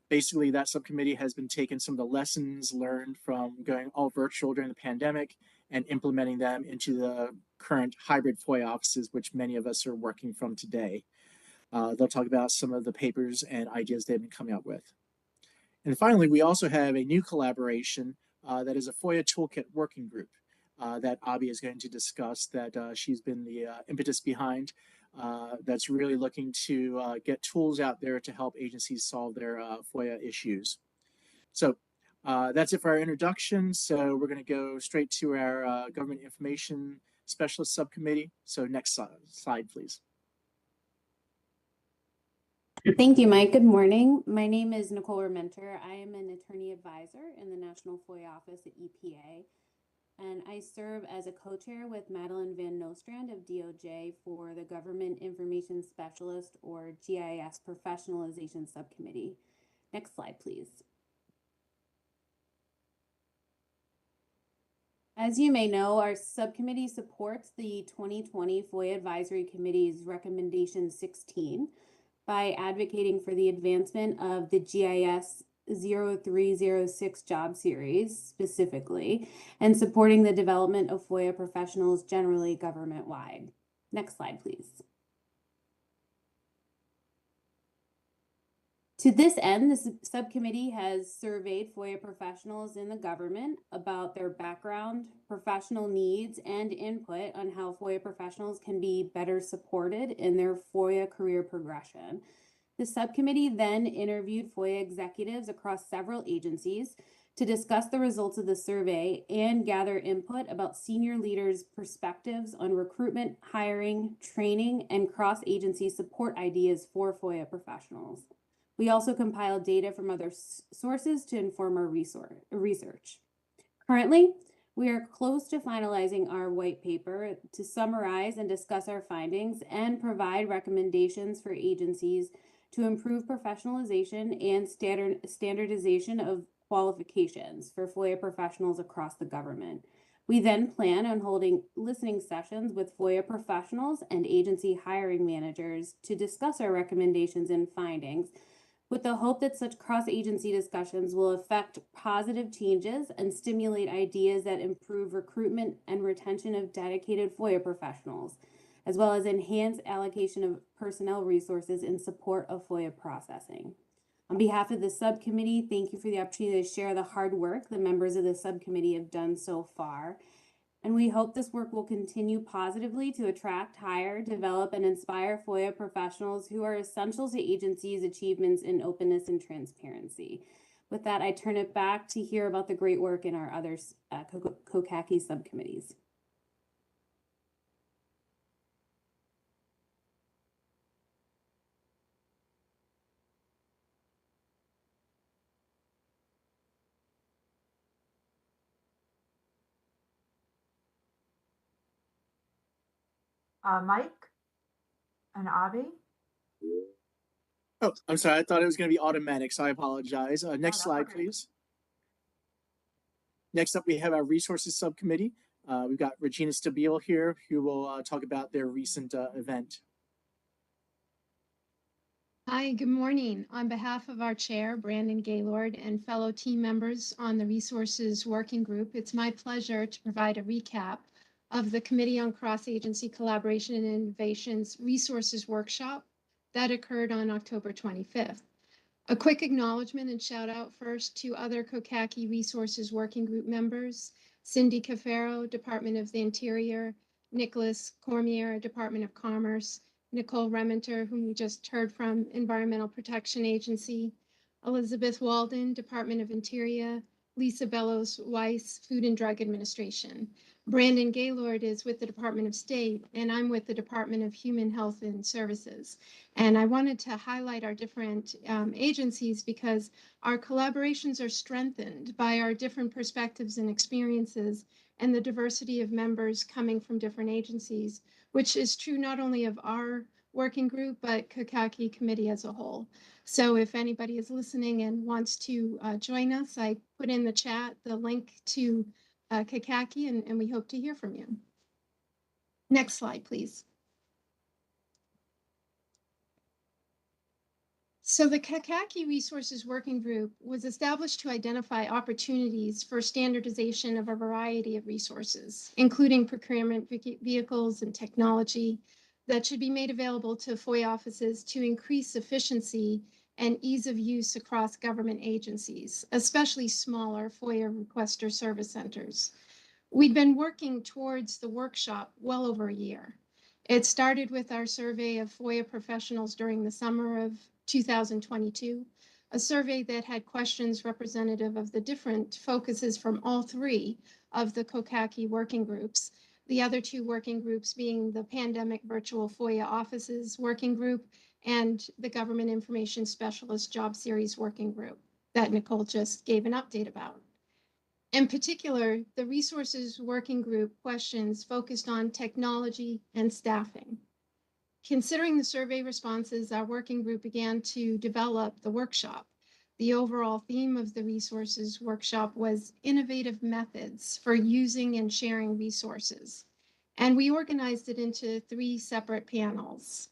Basically, that subcommittee has been taking some of the lessons learned from going all virtual during the pandemic and implementing them into the current hybrid FOIA offices, which many of us are working from today. They'll talk about some of the papers and ideas they've been coming up with. And finally, we also have a new collaboration that is a FOIA Toolkit Working Group that Abby is going to discuss, that she's been the impetus behind, that's really looking to get tools out there to help agencies solve their FOIA issues. So that's it for our introduction. So we're going to go straight to our Government Information Specialist Subcommittee. So next slide, please. Thank you, Mike. Good morning. My name is Nicole Rementer. I am an attorney advisor in the National FOIA Office at EPA, and I serve as a co-chair with Madeline Van Nostrand of DOJ for the Government Information Specialist, or GIS, Professionalization Subcommittee. Next slide, please. As you may know, our subcommittee supports the 2020 FOIA Advisory Committee's Recommendation 16 by advocating for the advancement of the GIS 0306 job series specifically, and supporting the development of FOIA professionals generally government-wide. Next slide, please. To this end, the subcommittee has surveyed FOIA professionals in the government about their background, professional needs, and input on how FOIA professionals can be better supported in their FOIA career progression. The subcommittee then interviewed FOIA executives across several agencies to discuss the results of the survey and gather input about senior leaders' perspectives on recruitment, hiring, training, and cross-agency support ideas for FOIA professionals. We also compiled data from other sources to inform our research. Currently, we are close to finalizing our white paper to summarize and discuss our findings and provide recommendations for agencies to improve professionalization and standardization of qualifications for FOIA professionals across the government. We then plan on holding listening sessions with FOIA professionals and agency hiring managers to discuss our recommendations and findings, with the hope that such cross-agency discussions will affect positive changes and stimulate ideas that improve recruitment and retention of dedicated FOIA professionals, as well as enhance allocation of personnel resources in support of FOIA processing. On behalf of the subcommittee, thank you for the opportunity to share the hard work the members of the subcommittee have done so far. And we hope this work will continue positively to attract, hire, develop, and inspire FOIA professionals who are essential to agencies' achievements in openness and transparency. With that, I turn it back to hear about the great work in our other COCACI subcommittees. Mike and Avi? Oh, I'm sorry. I thought it was going to be automatic, so I apologize. Next slide, okay. please. Next up, we have our Resources Subcommittee. We've got Regina Stabile here, who will talk about their recent event. Hi, good morning. On behalf of our chair, Brandon Gaylord, and fellow team members on the Resources Working Group, it's my pleasure to provide a recap of the Committee on Cross-Agency Collaboration and Innovation's Resources Workshop that occurred on October 25th. A quick acknowledgement and shout out first to other COCACI Resources Working Group members, Cindy Cafaro, Department of the Interior, Nicholas Cormier, Department of Commerce, Nicole Rementer, whom we just heard from, Environmental Protection Agency, Elizabeth Walden, Department of Interior, Lisa Bellows Weiss, Food and Drug Administration. Brandon Gaylord is with the Department of State, and I'm with the Department of Human Health and Services. And I wanted to highlight our different agencies because our collaborations are strengthened by our different perspectives and experiences and the diversity of members coming from different agencies, which is true not only of our working group, but COCACI committee as a whole. So if anybody is listening and wants to join us, I put in the chat the link to Kakaki, and we hope to hear from you. Next slide, please. So the Kakaki Resources Working Group was established to identify opportunities for standardization of a variety of resources, including procurement vehicles and technology that should be made available to FOIA offices to increase efficiency and ease of use across government agencies, especially smaller FOIA requester service centers. We'd been working towards the workshop well over a year. It started with our survey of FOIA professionals during the summer of 2022, a survey that had questions representative of the different focuses from all three of the Kakaki working groups, the other two working groups being the Pandemic Virtual FOIA Offices Working Group and the Government Information Specialist Job Series Working Group that Nicole just gave an update about. In particular, the Resources Working Group questions focused on technology and staffing. Considering the survey responses, our working group began to develop the workshop. The overall theme of the resources workshop was innovative methods for using and sharing resources. And we organized it into 3 separate panels: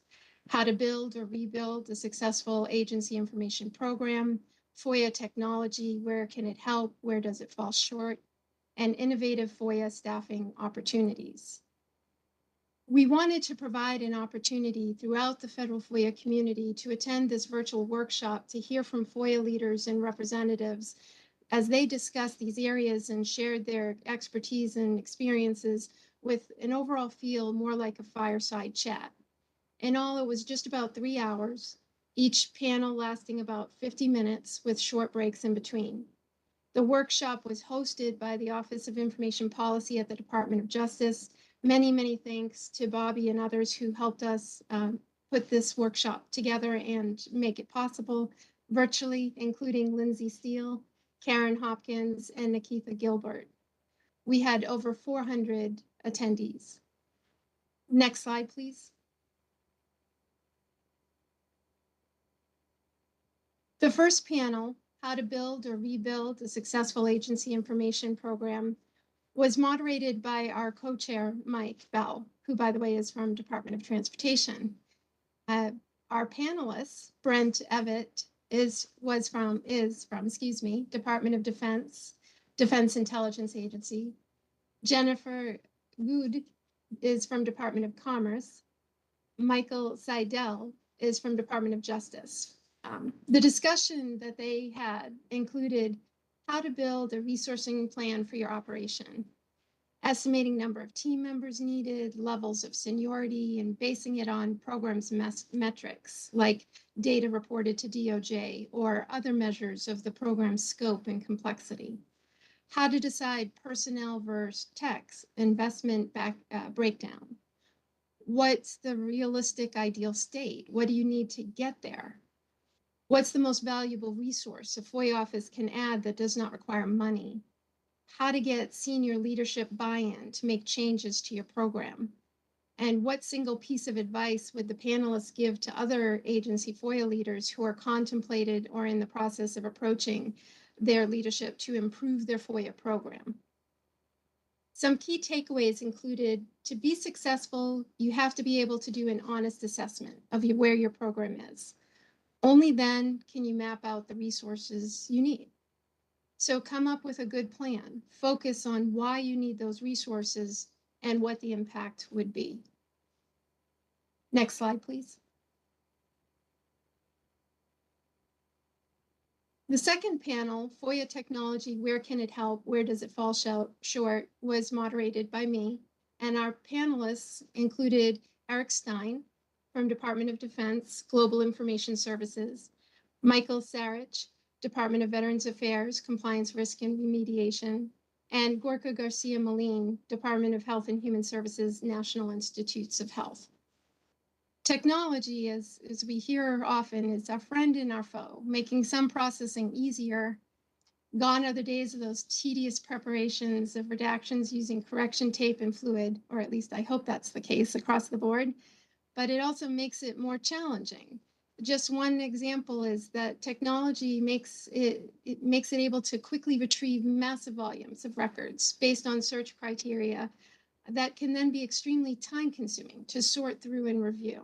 how to build or rebuild a successful agency information program, FOIA technology, where can it help, where does it fall short, and innovative FOIA staffing opportunities. We wanted to provide an opportunity throughout the federal FOIA community to attend this virtual workshop to hear from FOIA leaders and representatives as they discussed these areas and shared their expertise and experiences with an overall feel more like a fireside chat. In all, it was just about 3 hours, each panel lasting about 50 minutes with short breaks in between. The workshop was hosted by the Office of Information Policy at the Department of Justice. Many thanks to Bobby and others who helped us put this workshop together and make it possible virtually, including Lindsay Steele, Karen Hopkins, and Nikitha Gilbert. We had over 400 attendees. Next slide, please. The first panel, how to build or rebuild a successful agency information program, was moderated by our co-chair, Mike Bell, who, by the way, is from Department of Transportation. Our panelists, Brent Evett is from Department of Defense, Defense Intelligence Agency. Jennifer Good is from Department of Commerce. Michael Seidel is from Department of Justice. The discussion that they had included how to build a resourcing plan for your operation, estimating number of team members needed, levels of seniority, and basing it on programs metrics like data reported to DOJ or other measures of the program's scope and complexity. How to decide personnel versus techs, investment breakdown. What's the realistic ideal state? What do you need to get there? What's the most valuable resource a FOIA office can add that does not require money? How to get senior leadership buy-in to make changes to your program? And what single piece of advice would the panelists give to other agency FOIA leaders who are contemplated or in the process of approaching their leadership to improve their FOIA program? Some key takeaways included, to be successful, you have to be able to do an honest assessment of where your program is. Only then can you map out the resources you need. So come up with a good plan. Focus on why you need those resources and what the impact would be. Next slide, please. The second panel, FOIA technology, where can it help? Where does it fall short? Was moderated by me. And our panelists included Eric Stein from Department of Defense, Global Information Services, Michael Sarich, Department of Veterans Affairs, Compliance, Risk, and Remediation, and Gorka Garcia-Molin, Department of Health and Human Services, National Institutes of Health. Technology, as we hear often, is our friend and our foe, making some processing easier. Gone are the days of those tedious preparations of redactions using correction tape and fluid, or at least I hope that's the case across the board. But it also makes it more challenging. just one example is that technology makes it able to quickly retrieve massive volumes of records based on search criteria that can then be extremely time consuming to sort through and review.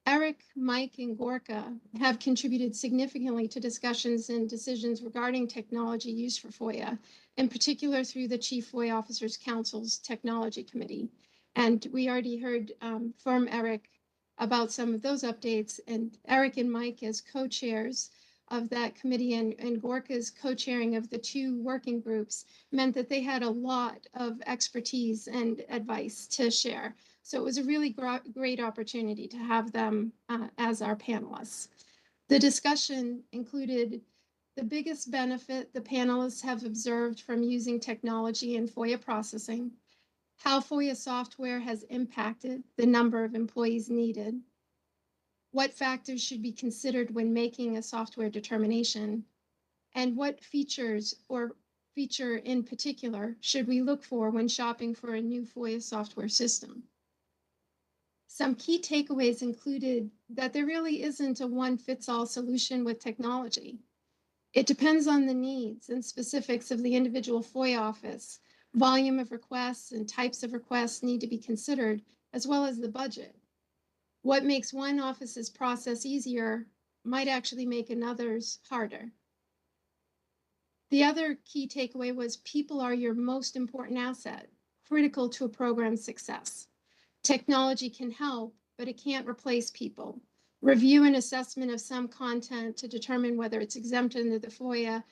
Eric, Mike, and Gorka have contributed significantly to discussions and decisions regarding technology used for FOIA, in particular through the Chief FOIA Officers Council's Technology Committee. And we already heard from Eric about some of those updates, and Eric and Mike as co-chairs of that committee and Gorka's co-chairing of the two working groups meant that they had a lot of expertise and advice to share. So it was a really great opportunity to have them as our panelists. The discussion included the biggest benefit the panelists have observed from using technology in FOIA processing, how FOIA software has impacted the number of employees needed, what factors should be considered when making a software determination, and what features or feature in particular should we look for when shopping for a new FOIA software system. Some key takeaways included that there really isn't a one-fits-all solution with technology. It depends on the needs and specifics of the individual FOIA office. Volume of requests and types of requests need to be considered, as well as the budget. What makes one office's process easier might actually make another's harder. The other key takeaway was people are your most important asset, critical to a program's success. Technology can help, but it can't replace people. Review and assessment of some content to determine whether it's exempt under the FOIA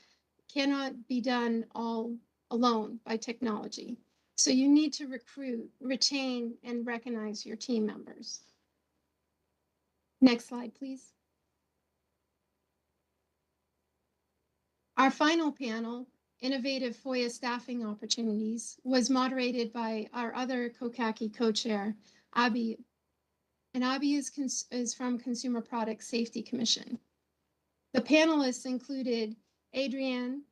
cannot be done all alone by technology. So you need to recruit, retain, and recognize your team members. Next slide, please. Our final panel, Innovative FOIA Staffing Opportunities, was moderated by our other COCACI co-chair, Abby. And Abby is from Consumer Product Safety Commission. The panelists included Adrienne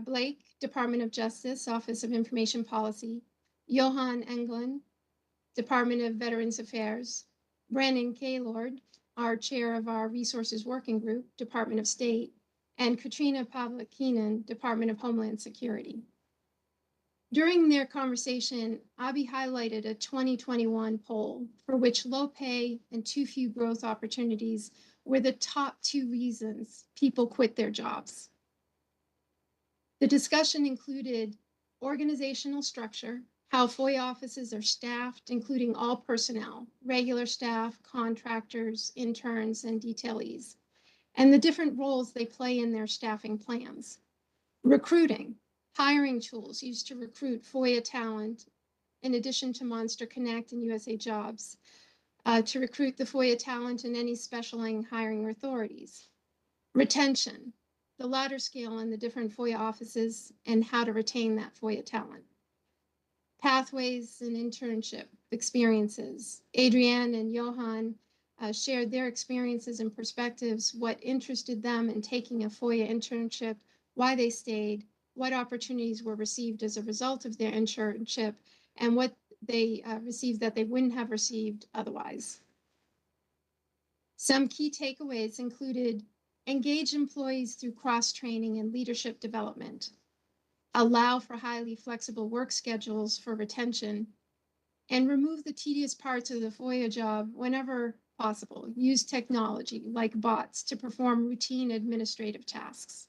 Blake, Department of Justice, Office of Information Policy, Johan Englund, Department of Veterans Affairs, Brandon Gaylord, our chair of our Resources Working Group, Department of State, and Katrina Pavlikinen, Department of Homeland Security. During their conversation, Abby highlighted a 2021 poll for which low pay and too few growth opportunities were the top 2 reasons people quit their jobs. The discussion included organizational structure, how FOIA offices are staffed, including all personnel, regular staff, contractors, interns, and detailees, and the different roles they play in their staffing plans. Recruiting, hiring tools used to recruit FOIA talent, in addition to Monster Connect and USA Jobs, to recruit the FOIA talent and any special hiring authorities. Retention, the ladder scale in the different FOIA offices and how to retain that FOIA talent. Pathways and internship experiences. Adrienne and Johan shared their experiences and perspectives, what interested them in taking a FOIA internship, why they stayed, what opportunities were received as a result of their internship, and what they received that they wouldn't have received otherwise. Some key takeaways included engage employees through cross-training and leadership development, allow for highly flexible work schedules for retention, and remove the tedious parts of the FOIA job whenever possible. Use technology like bots to perform routine administrative tasks.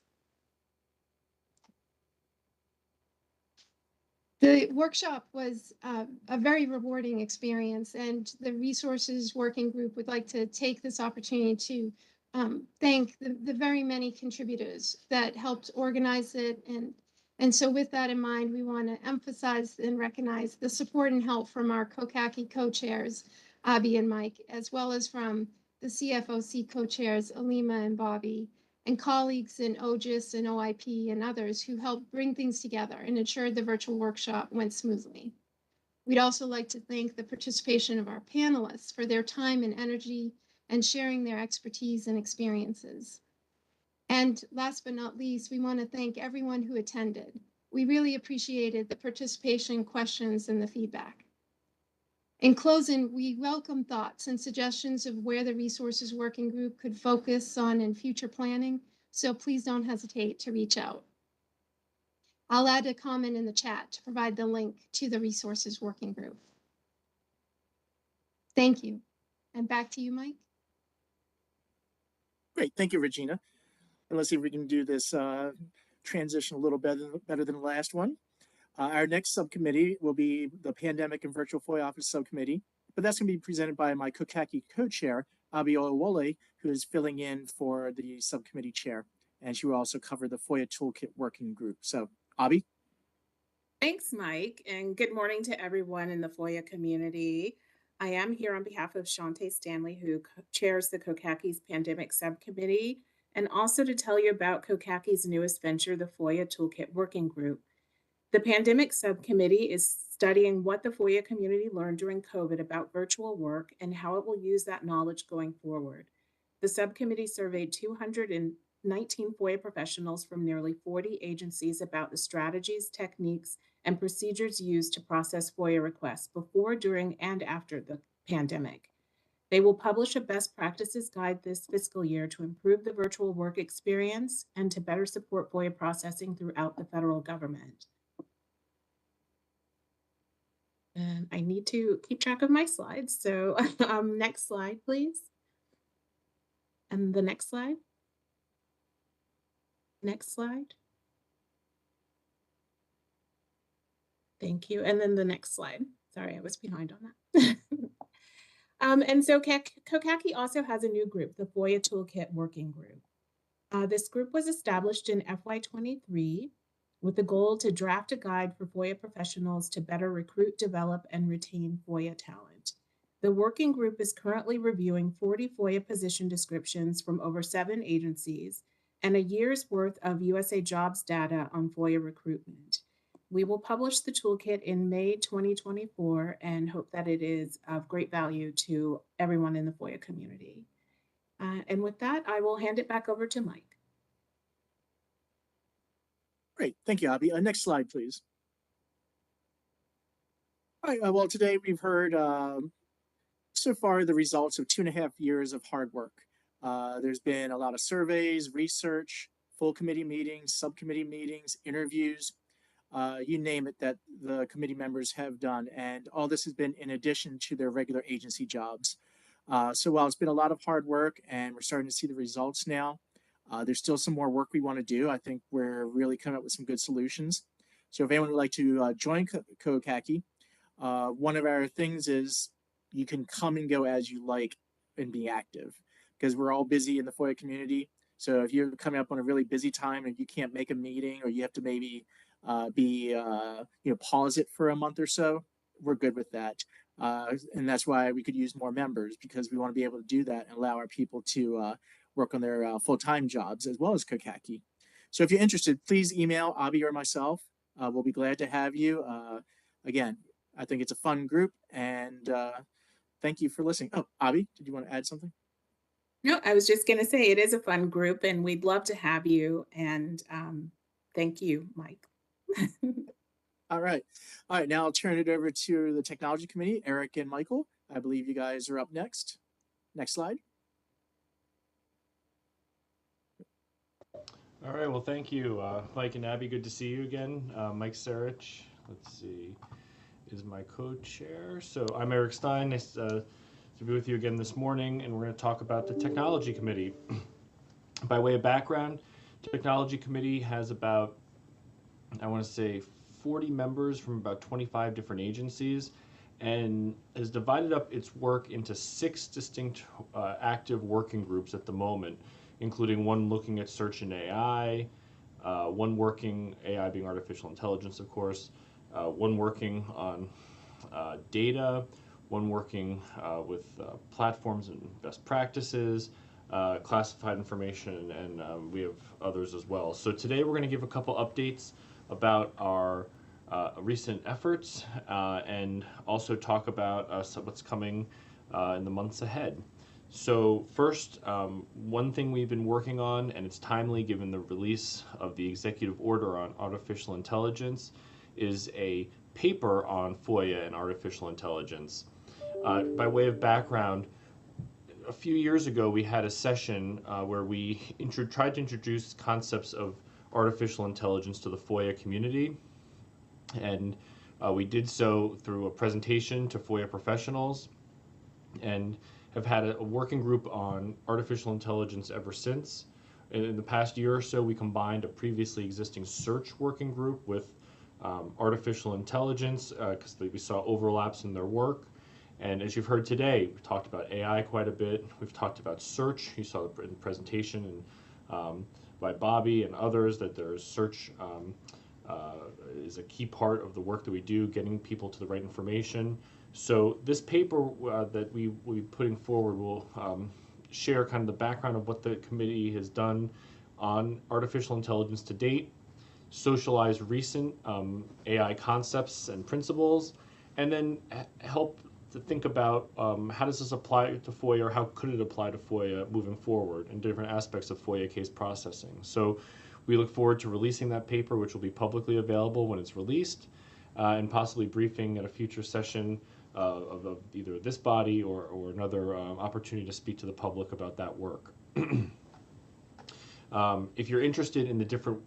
The workshop was a very rewarding experience, and the Resources Working Group would like to take this opportunity to thank the very many contributors that helped organize it. And so with that in mind, we want to emphasize and recognize the support and help from our COCACI co-chairs, Abby and Mike, as well as from the CFOC co-chairs, Alima and Bobby, and colleagues in OGIS and OIP and others who helped bring things together and ensured the virtual workshop went smoothly. We'd also like to thank the participation of our panelists for their time and energy and sharing their expertise and experiences. And last but not least, we want to thank everyone who attended. We really appreciated the participation, questions, and the feedback. In closing, we welcome thoughts and suggestions of where the Resources Working Group could focus on in future planning, so please don't hesitate to reach out. I'll add a comment in the chat to provide the link to the Resources Working Group. Thank you. And back to you, Mike. Great, thank you, Regina. And let's see if we can do this transition a little better than the last one. Our next subcommittee will be the Pandemic and Virtual FOIA Office Subcommittee, but that's going to be presented by my Kokaki co-chair, Abi Olawole, who is filling in for the subcommittee chair, and she will also cover the FOIA Toolkit Working Group. So, Abi? Thanks, Mike, and good morning to everyone in the FOIA community. I am here on behalf of Shante Stanley, who chairs the Kokaki's Pandemic Subcommittee, and also to tell you about Kokaki's newest venture, the FOIA Toolkit Working Group. The Pandemic Subcommittee is studying what the FOIA community learned during COVID about virtual work and how it will use that knowledge going forward. The subcommittee surveyed 219 FOIA professionals from nearly 40 agencies about the strategies, techniques, and procedures used to process FOIA requests before, during, and after the pandemic. They will publish a best practices guide this fiscal year to improve the virtual work experience and to better support FOIA processing throughout the federal government. And I need to keep track of my slides. So next slide, please. And the next slide. Next slide. Thank you. And then the next slide. Sorry, I was behind on that. And so Kokaki also has a new group, the FOIA Toolkit Working Group. This group was established in FY23 with the goal to draft a guide for FOIA professionals to better recruit, develop, and retain FOIA talent. The working group is currently reviewing 40 FOIA position descriptions from over 7 agencies and a year's worth of USA Jobs data on FOIA recruitment. We will publish the toolkit in May 2024 and hope that it is of great value to everyone in the FOIA community. And with that, I will hand it back over to Mike. Great, thank you, Abi. Next slide, please. All right, well, today we've heard so far the results of 2.5 years of hard work. There's been a lot of surveys, research, full committee meetings, subcommittee meetings, interviews, you name it, that the committee members have done. And all this has been in addition to their regular agency jobs. So while it's been a lot of hard work and we're starting to see the results now, there's still some more work we want to do. I think we're really coming up with some good solutions. So if anyone would like to join Kokaki, one of our things is you can come and go as you like and be active, because we're all busy in the FOIA community. So if you're coming up on a really busy time and you can't make a meeting, or you have to maybe pause it for a month or so, we're good with that. And that's why we could use more members, because we want to be able to do that and allow our people to work on their full-time jobs as well as Kokaki. So if you're interested, please email Abi or myself. We'll be glad to have you. Again, I think it's a fun group, and thank you for listening. Oh, Abi, did you want to add something? No, I was just going to say it is a fun group and we'd love to have you. And thank you, Mike. All right. Now I'll turn it over to the Technology Committee, Eric and Michael. I believe you guys are up next. Next slide. All right, well, thank you, Mike and Abby. Good to see you again. Mike Sarich, let's see, is my co-chair. So I'm Eric Stein. Nice to be with you again this morning, and we're going to talk about the Technology Committee. By way of background, Technology Committee has about, I want to say, 40 members from about 25 different agencies, and has divided up its work into 6 distinct active working groups at the moment, including one looking at search and AI, one working, AI being artificial intelligence, of course, one working on data, one working with platforms and best practices, classified information, and we have others as well. So today we're going to give a couple updates about our recent efforts and also talk about what's coming in the months ahead. So first, one thing we've been working on, and it's timely given the release of the executive order on artificial intelligence, is a paper on FOIA and artificial intelligence. By way of background, a few years ago we had a session where we tried to introduce concepts of artificial intelligence to the FOIA community, and we did so through a presentation to FOIA professionals, and have had a working group on artificial intelligence ever since. In the past year or so, we combined a previously existing search working group with artificial intelligence because we saw overlaps in their work. And as you've heard today, we've talked about AI quite a bit. We've talked about search. You saw in the presentation and by Bobby and others that there's search is a key part of the work that we do, getting people to the right information. So this paper that we will be putting forward will share kind of the background of what the committee has done on artificial intelligence to date, socialize recent AI concepts and principles, and then help to think about how does this apply to FOIA, or how could it apply to FOIA moving forward in different aspects of FOIA case processing. So we look forward to releasing that paper, which will be publicly available when it's released, and possibly briefing at a future session of either this body or another opportunity to speak to the public about that work. If you're interested in the different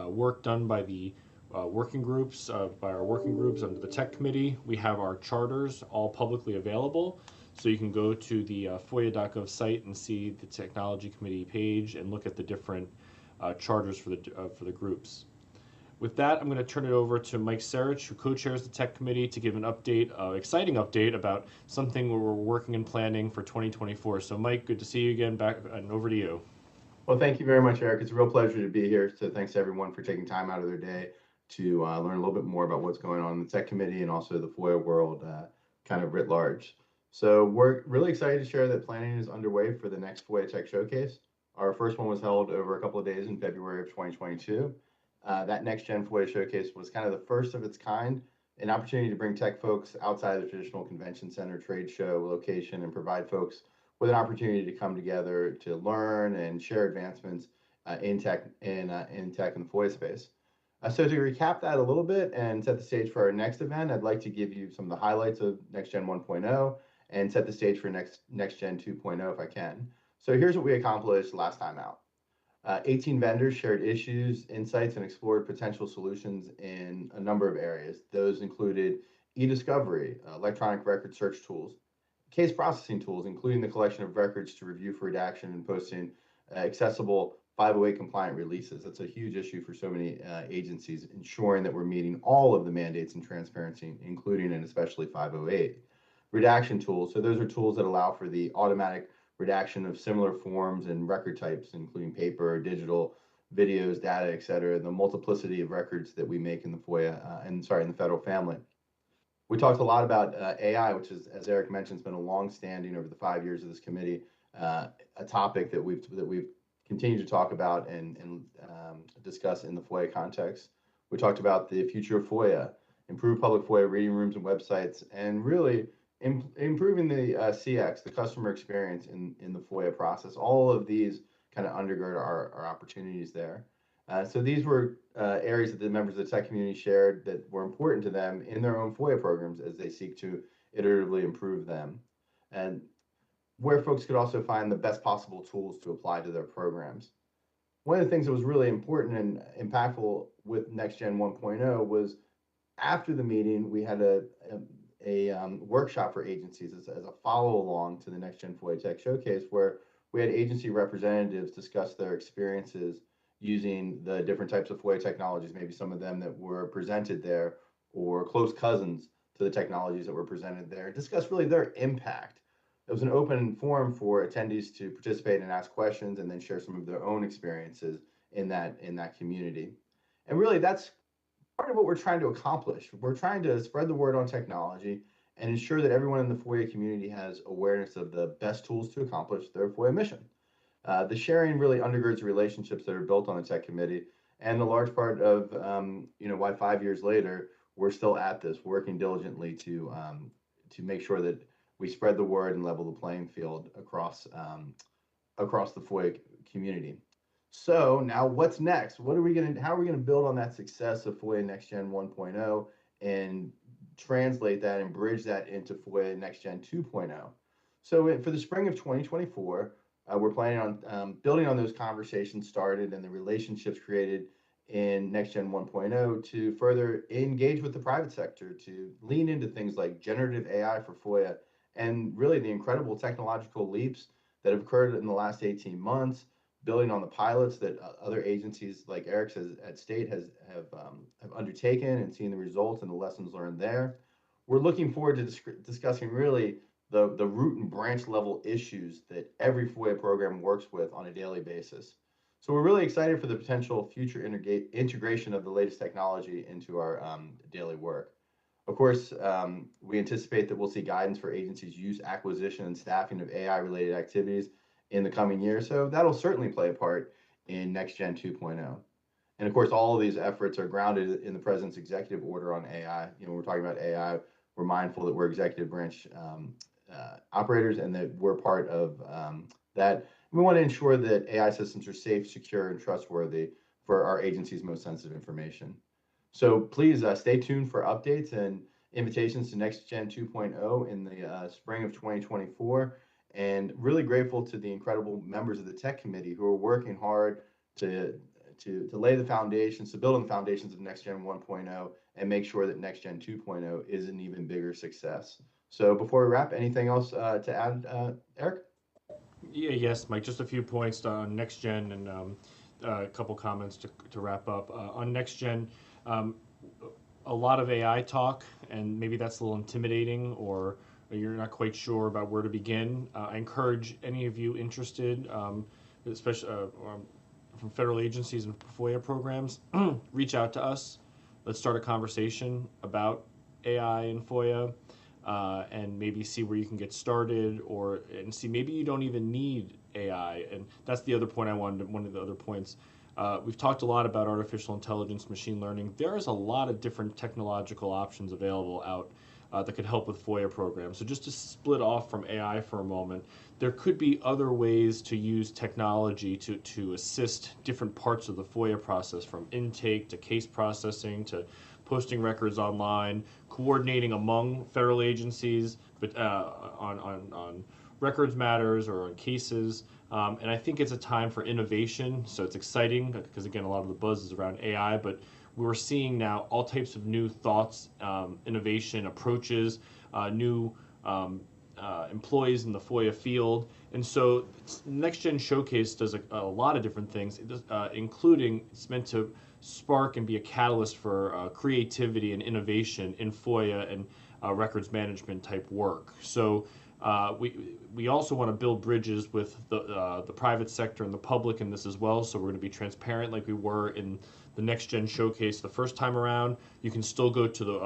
work done by the working groups, by our working groups under the tech committee, we have our charters all publicly available. So you can go to the FOIA.gov site and see the technology committee page and look at the different charters for the groups. With that, I'm going to turn it over to Mike Sarich, who co-chairs the tech committee, to give an update, exciting update about something where we're working and planning for 2024. So Mike, good to see you again, back and over to you. Well, thank you very much, Eric. It's a real pleasure to be here. So thanks to everyone for taking time out of their day to learn a little bit more about what's going on in the tech committee and also the FOIA world kind of writ large. So we're really excited to share that planning is underway for the next FOIA Tech Showcase. Our first one was held over a couple of days in February of 2022. That Next Gen FOIA Showcase was kind of the first of its kind, an opportunity to bring tech folks outside the traditional convention center, trade show location, and provide folks with an opportunity to come together to learn and share advancements in tech and in the FOIA space. So to recap that a little bit and set the stage for our next event, I'd like to give you some of the highlights of Next Gen 1.0 and set the stage for Next Gen 2.0 if I can. So here's what we accomplished last time out. 18 vendors shared issues, insights, and explored potential solutions in a number of areas. Those included e-discovery, electronic record search tools, case processing tools, including the collection of records to review for redaction and posting accessible 508 compliant releases. That's a huge issue for so many agencies, ensuring that we're meeting all of the mandates and transparency, including and especially 508. Redaction tools. So those are tools that allow for the automatic redaction of similar forms and record types, including paper, digital, videos, data, et cetera, the multiplicity of records that we make in the FOIA, in the federal family. We talked a lot about AI, which is, as Eric mentioned, has been a long-standing over the 5 years of this committee, a topic that we've continued to talk about and discuss in the FOIA context. We talked about the future of FOIA, improved public FOIA reading rooms and websites, and really improving the CX, the customer experience in the FOIA process. All of these kind of undergird our opportunities there. So these were areas that the members of the tech community shared that were important to them in their own FOIA programs as they seek to iteratively improve them, and where folks could also find the best possible tools to apply to their programs. One of the things that was really important and impactful with Next Gen 1.0 was after the meeting, we had a workshop for agencies as a follow-along to the Next Gen FOIA Tech Showcase, where we had agency representatives discuss their experiences using the different types of FOIA technologies, maybe some of them that were presented there or close cousins to the technologies that were presented there, discuss really their impact. It was an open forum for attendees to participate and ask questions and then share some of their own experiences in that community. And really that's part of what we're trying to accomplish. We're trying to spread the word on technology and ensure that everyone in the FOIA community has awareness of the best tools to accomplish their FOIA mission. The sharing really undergirds the relationships that are built on the tech committee, and the large part of why 5 years later we're still at this, working diligently to make sure that we spread the word and level the playing field across the FOIA community. So now what's next? How are we going to build on that success of FOIA Next Gen 1.0 and translate that and bridge that into FOIA Next Gen 2.0. So for the spring of 2024, we're planning on building on those conversations started and the relationships created in Next Gen 1.0 to further engage with the private sector, to lean into things like generative AI for FOIA and really the incredible technological leaps that have occurred in the last 18 months, building on the pilots that other agencies like Eric's at state have undertaken and seeing the results and the lessons learned there. We're looking forward to discussing really the root and branch level issues that every FOIA program works with on a daily basis. So we're really excited for the potential future integration of the latest technology into our daily work. Of course, we anticipate that we'll see guidance for agencies' use, acquisition, and staffing of AI-related activities in the coming year. So that'll certainly play a part in Next Gen 2.0. And of course, all of these efforts are grounded in the President's executive order on AI. You know, we're talking about AI. We're mindful that we're executive branch operators and that we're part of that. We want to ensure that AI systems are safe, secure, and trustworthy for our agency's most sensitive information. So please stay tuned for updates and invitations to Next Gen 2.0 in the spring of 2024. And really grateful to the incredible members of the Tech Committee who are working hard to lay the foundations, to build on the foundations of Next Gen 1.0 and make sure that Next Gen 2.0 is an even bigger success. So before we wrap, anything else to add, Eric? Yeah, yes, Mike, just a few points on Next Gen and a couple comments to wrap up. On Next Gen, a lot of AI talk, and maybe that's a little intimidating or you're not quite sure about where to begin. I encourage any of you interested, especially from federal agencies and FOIA programs, reach out to us. Let's start a conversation about AI and FOIA. And maybe see where you can get started, and see maybe you don't even need AI. And that's the other point one of the other points. We've talked a lot about artificial intelligence, machine learning. There's a lot of different technological options available out that could help with FOIA programs. So just to split off from AI for a moment, there could be other ways to use technology to assist different parts of the FOIA process, from intake to case processing to posting records online, coordinating among federal agencies, but on records matters or on cases. And I think it's a time for innovation. So it's exciting because, again, a lot of the buzz is around AI, but we're seeing now all types of new thoughts, innovation approaches, new employees in the FOIA field. And so Next Gen Showcase does a lot of different things, including it's meant to spark and be a catalyst for creativity and innovation in FOIA and records management type work. So we also want to build bridges with the private sector and the public in this as well. So we're going to be transparent like we were in the Next Gen Showcase the first time around. You can still go to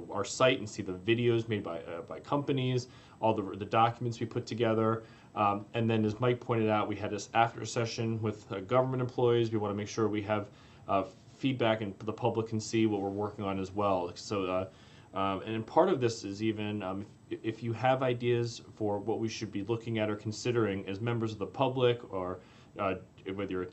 our site and see the videos made by companies, all the documents we put together. And then, as Mike pointed out, we had this after session with government employees. We want to make sure we have feedback and the public can see what we're working on as well. So, and part of this is even if you have ideas for what we should be looking at or considering as members of the public, or whether you're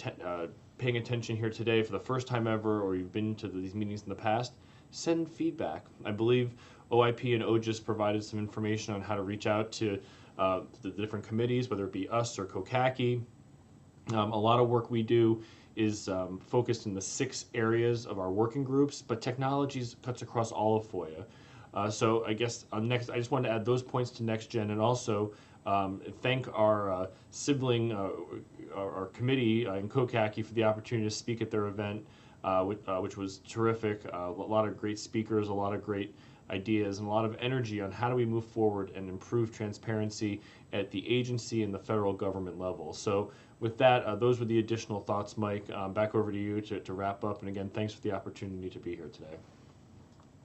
paying attention here today for the first time ever, or you've been to these meetings in the past, send feedback. I believe OIP and OGIS provided some information on how to reach out to the different committees, whether it be us or COCACI. A lot of work we do is focused in the 6 areas of our working groups, but technology cuts across all of FOIA. So I guess I just wanted to add those points to Next Gen, and also thank our sibling, our committee in COCACI for the opportunity to speak at their event, which was terrific. A lot of great speakers, a lot of great ideas, and a lot of energy on how do we move forward and improve transparency at the agency and the federal government level. So with that, those were the additional thoughts, Mike. Back over to you to wrap up. And again, thanks for the opportunity to be here today.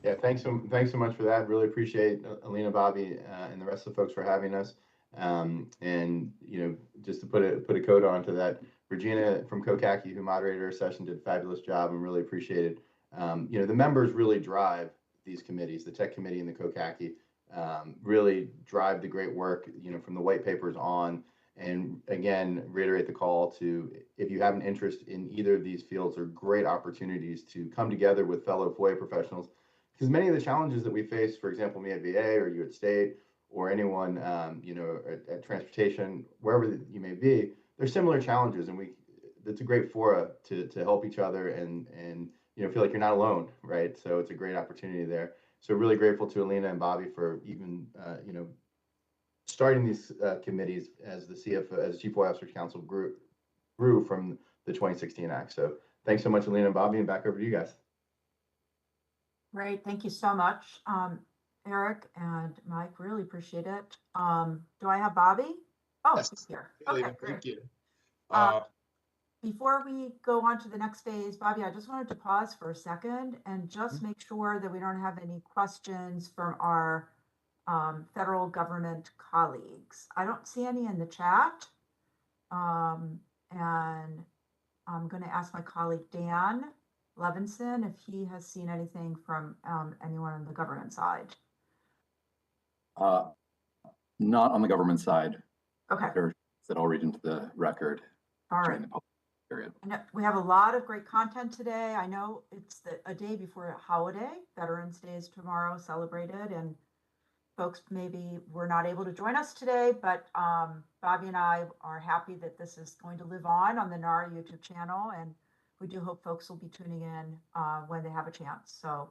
Yeah, thanks so much for that. Really appreciate Alina, Bobby, and the rest of the folks for having us. And just to put a code onto that, Regina from COCACI, who moderated our session, did a fabulous job and really appreciated. The members really drive these committees. The Tech Committee and the COCACI really drive the great work, from the white papers on. And again, reiterate the call to, if you have an interest in either of these fields, are great opportunities to come together with fellow FOIA professionals, because many of the challenges that we face, for example, me at VA or you at state or anyone, you know, at transportation, wherever you may be, there's similar challenges, and it's a great fora to help each other and you know, feel like you're not alone, right? So it's a great opportunity there. So really grateful to Alina and Bobby for even you know, starting these committees as the CFO, as Chief FOIA Officers Council grew from the 2016 Act. So thanks so much, Alina and Bobby, and back over to you guys. Great, thank you so much, Eric and Mike, really appreciate it. Do I have Bobby? Oh, Yes. he's here. Alina, Okay, great. thank you. Before we go on to the next phase, Bobby, I just wanted to pause for a second and just make sure that we don't have any questions from our federal government colleagues. I don't see any in the chat. And I'm going to ask my colleague Dan Levinson if he has seen anything from anyone on the government side. Not on the government side. Okay. That I'll read into the record. All right. The public period. We have a lot of great content today. I know it's a day before a holiday. Veterans Day is tomorrow, celebrated, and folks maybe were not able to join us today, but Bobby and I are happy that this is going to live on the NARA YouTube channel, and we do hope folks will be tuning in when they have a chance. So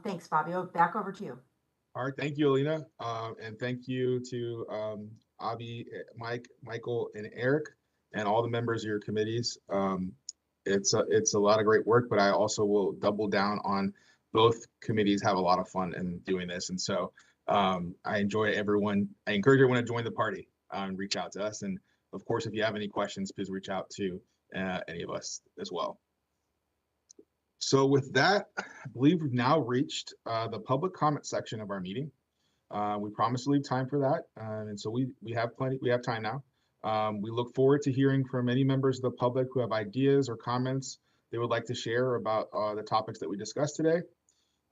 thanks, Bobby. Back over to you. All right, thank you, Alina, and thank you to Avi, Mike, Michael, and Eric, and all the members of your committees. It's a lot of great work, but I also will double down on both committees have a lot of fun in doing this, and so I enjoy everyone. I encourage everyone to join the party and reach out to us. And of course, if you have any questions, please reach out to any of us as well. So with that, I believe we've now reached the public comment section of our meeting. We promised to leave time for that, and so we have plenty. We have time now. We look forward to hearing from any members of the public who have ideas or comments they would like to share about the topics that we discussed today.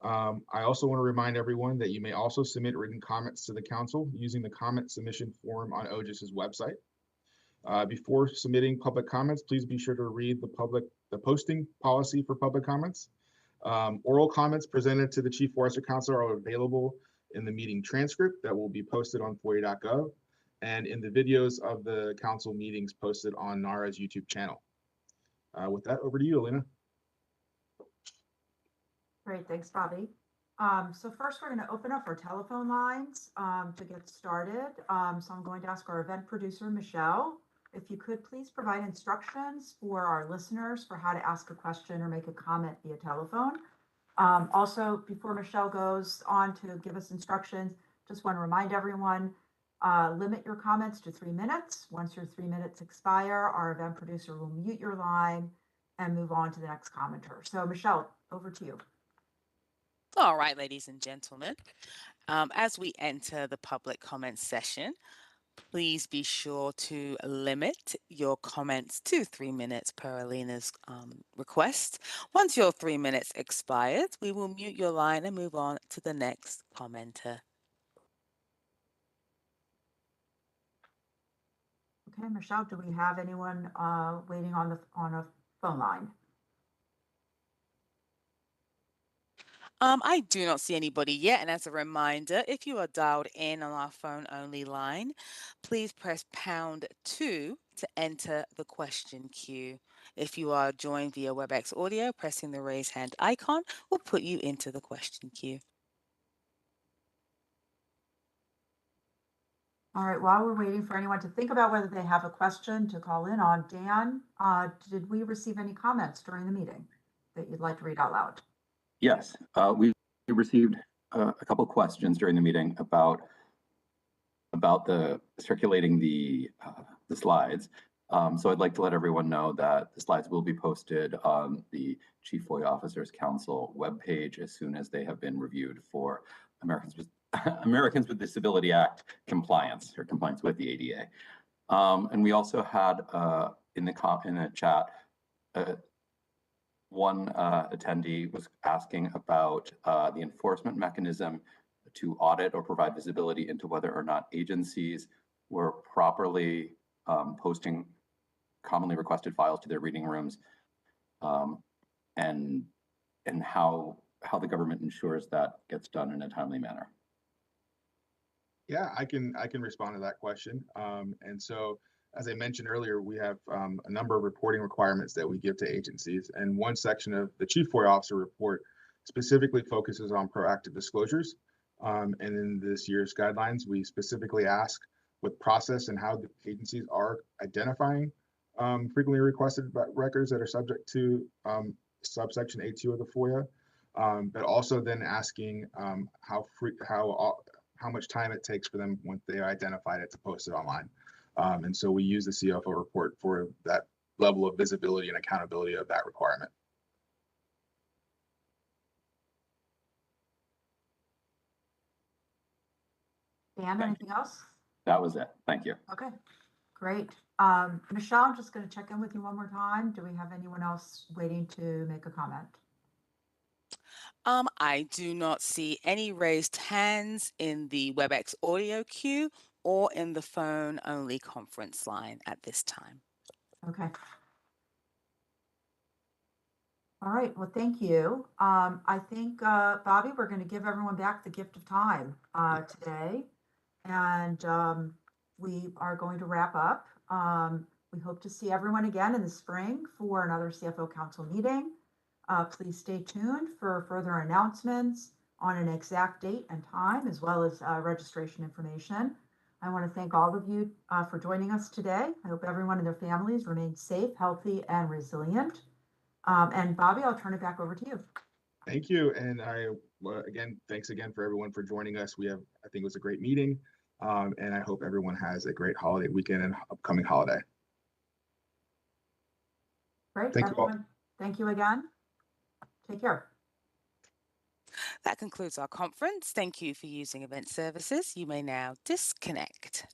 I also want to remind everyone that you may also submit written comments to the council using the comment submission form on OGIS's website. Before submitting public comments, please be sure to read the posting policy for public comments. Oral comments presented to the Chief Forester Council are available in the meeting transcript that will be posted on FOIA.gov and in the videos of the council meetings posted on NARA's YouTube channel. With that, over to you, Alina. Great, thanks, Bobby. So first, we're going to open up our telephone lines to get started. So I'm going to ask our event producer, Michelle, if you could please provide instructions for our listeners for how to ask a question or make a comment via telephone. Also, before Michelle goes on to give us instructions, just want to remind everyone, limit your comments to 3 minutes. Once your 3 minutes expire, our event producer will mute your line and move on to the next commenter. So Michelle, over to you. All right, ladies and gentlemen, as we enter the public comment session, please be sure to limit your comments to 3 minutes per Alina's request. Once your 3 minutes expires, we will mute your line and move on to the next commenter. Okay, Michelle, do we have anyone waiting on a phone line? I do not see anybody yet. And as a reminder, if you are dialed in on our phone only line, please press #2 to enter the question queue. If you are joined via WebEx audio, pressing the raise hand icon will put you into the question queue. All right, while we're waiting for anyone to think about whether they have a question to call in on, Dan, did we receive any comments during the meeting that you'd like to read out loud? Yes, we received a couple of questions during the meeting about the circulating the slides. So I'd like to let everyone know that the slides will be posted on the Chief FOIA Officers Council webpage as soon as they have been reviewed for Americans with Disability Act compliance or compliance with the ADA. And we also had in the chat, one attendee was asking about the enforcement mechanism to audit or provide visibility into whether or not agencies were properly posting commonly requested files to their reading rooms, and how how the government ensures that gets done in a timely manner? Yeah, I can respond to that question. And so, as I mentioned earlier, we have a number of reporting requirements that we give to agencies, and one section of the Chief FOIA Officer report specifically focuses on proactive disclosures. And in this year's guidelines, we specifically ask what process and how the agencies are identifying frequently requested records that are subject to subsection A2 of the FOIA, but also then asking how much time it takes for them once they identified it to post it online. And so we use the CFO report for that level of visibility and accountability of that requirement. Dan, anything else? That was it. Thank you. Okay, great. Michelle, I'm just going to check in with you one more time. Do we have anyone else waiting to make a comment? I do not see any raised hands in the WebEx audio queue or in the phone only conference line at this time. Okay. All right, well, thank you. I think, Bobby, we're going to give everyone back the gift of time today. And we are going to wrap up. We hope to see everyone again in the spring for another CFO Council meeting. Please stay tuned for further announcements on an exact date and time, as well as registration information. I want to thank all of you for joining us today. I hope everyone and their families remain safe, healthy, and resilient. And Bobby, I'll turn it back over to you. Thank you. And thanks again for everyone for joining us. I think it was a great meeting. And I hope everyone has a great holiday weekend and upcoming holiday. Great, thank everyone. You all. Thank you again. Take care. That concludes our conference. Thank you for using event services. You may now disconnect.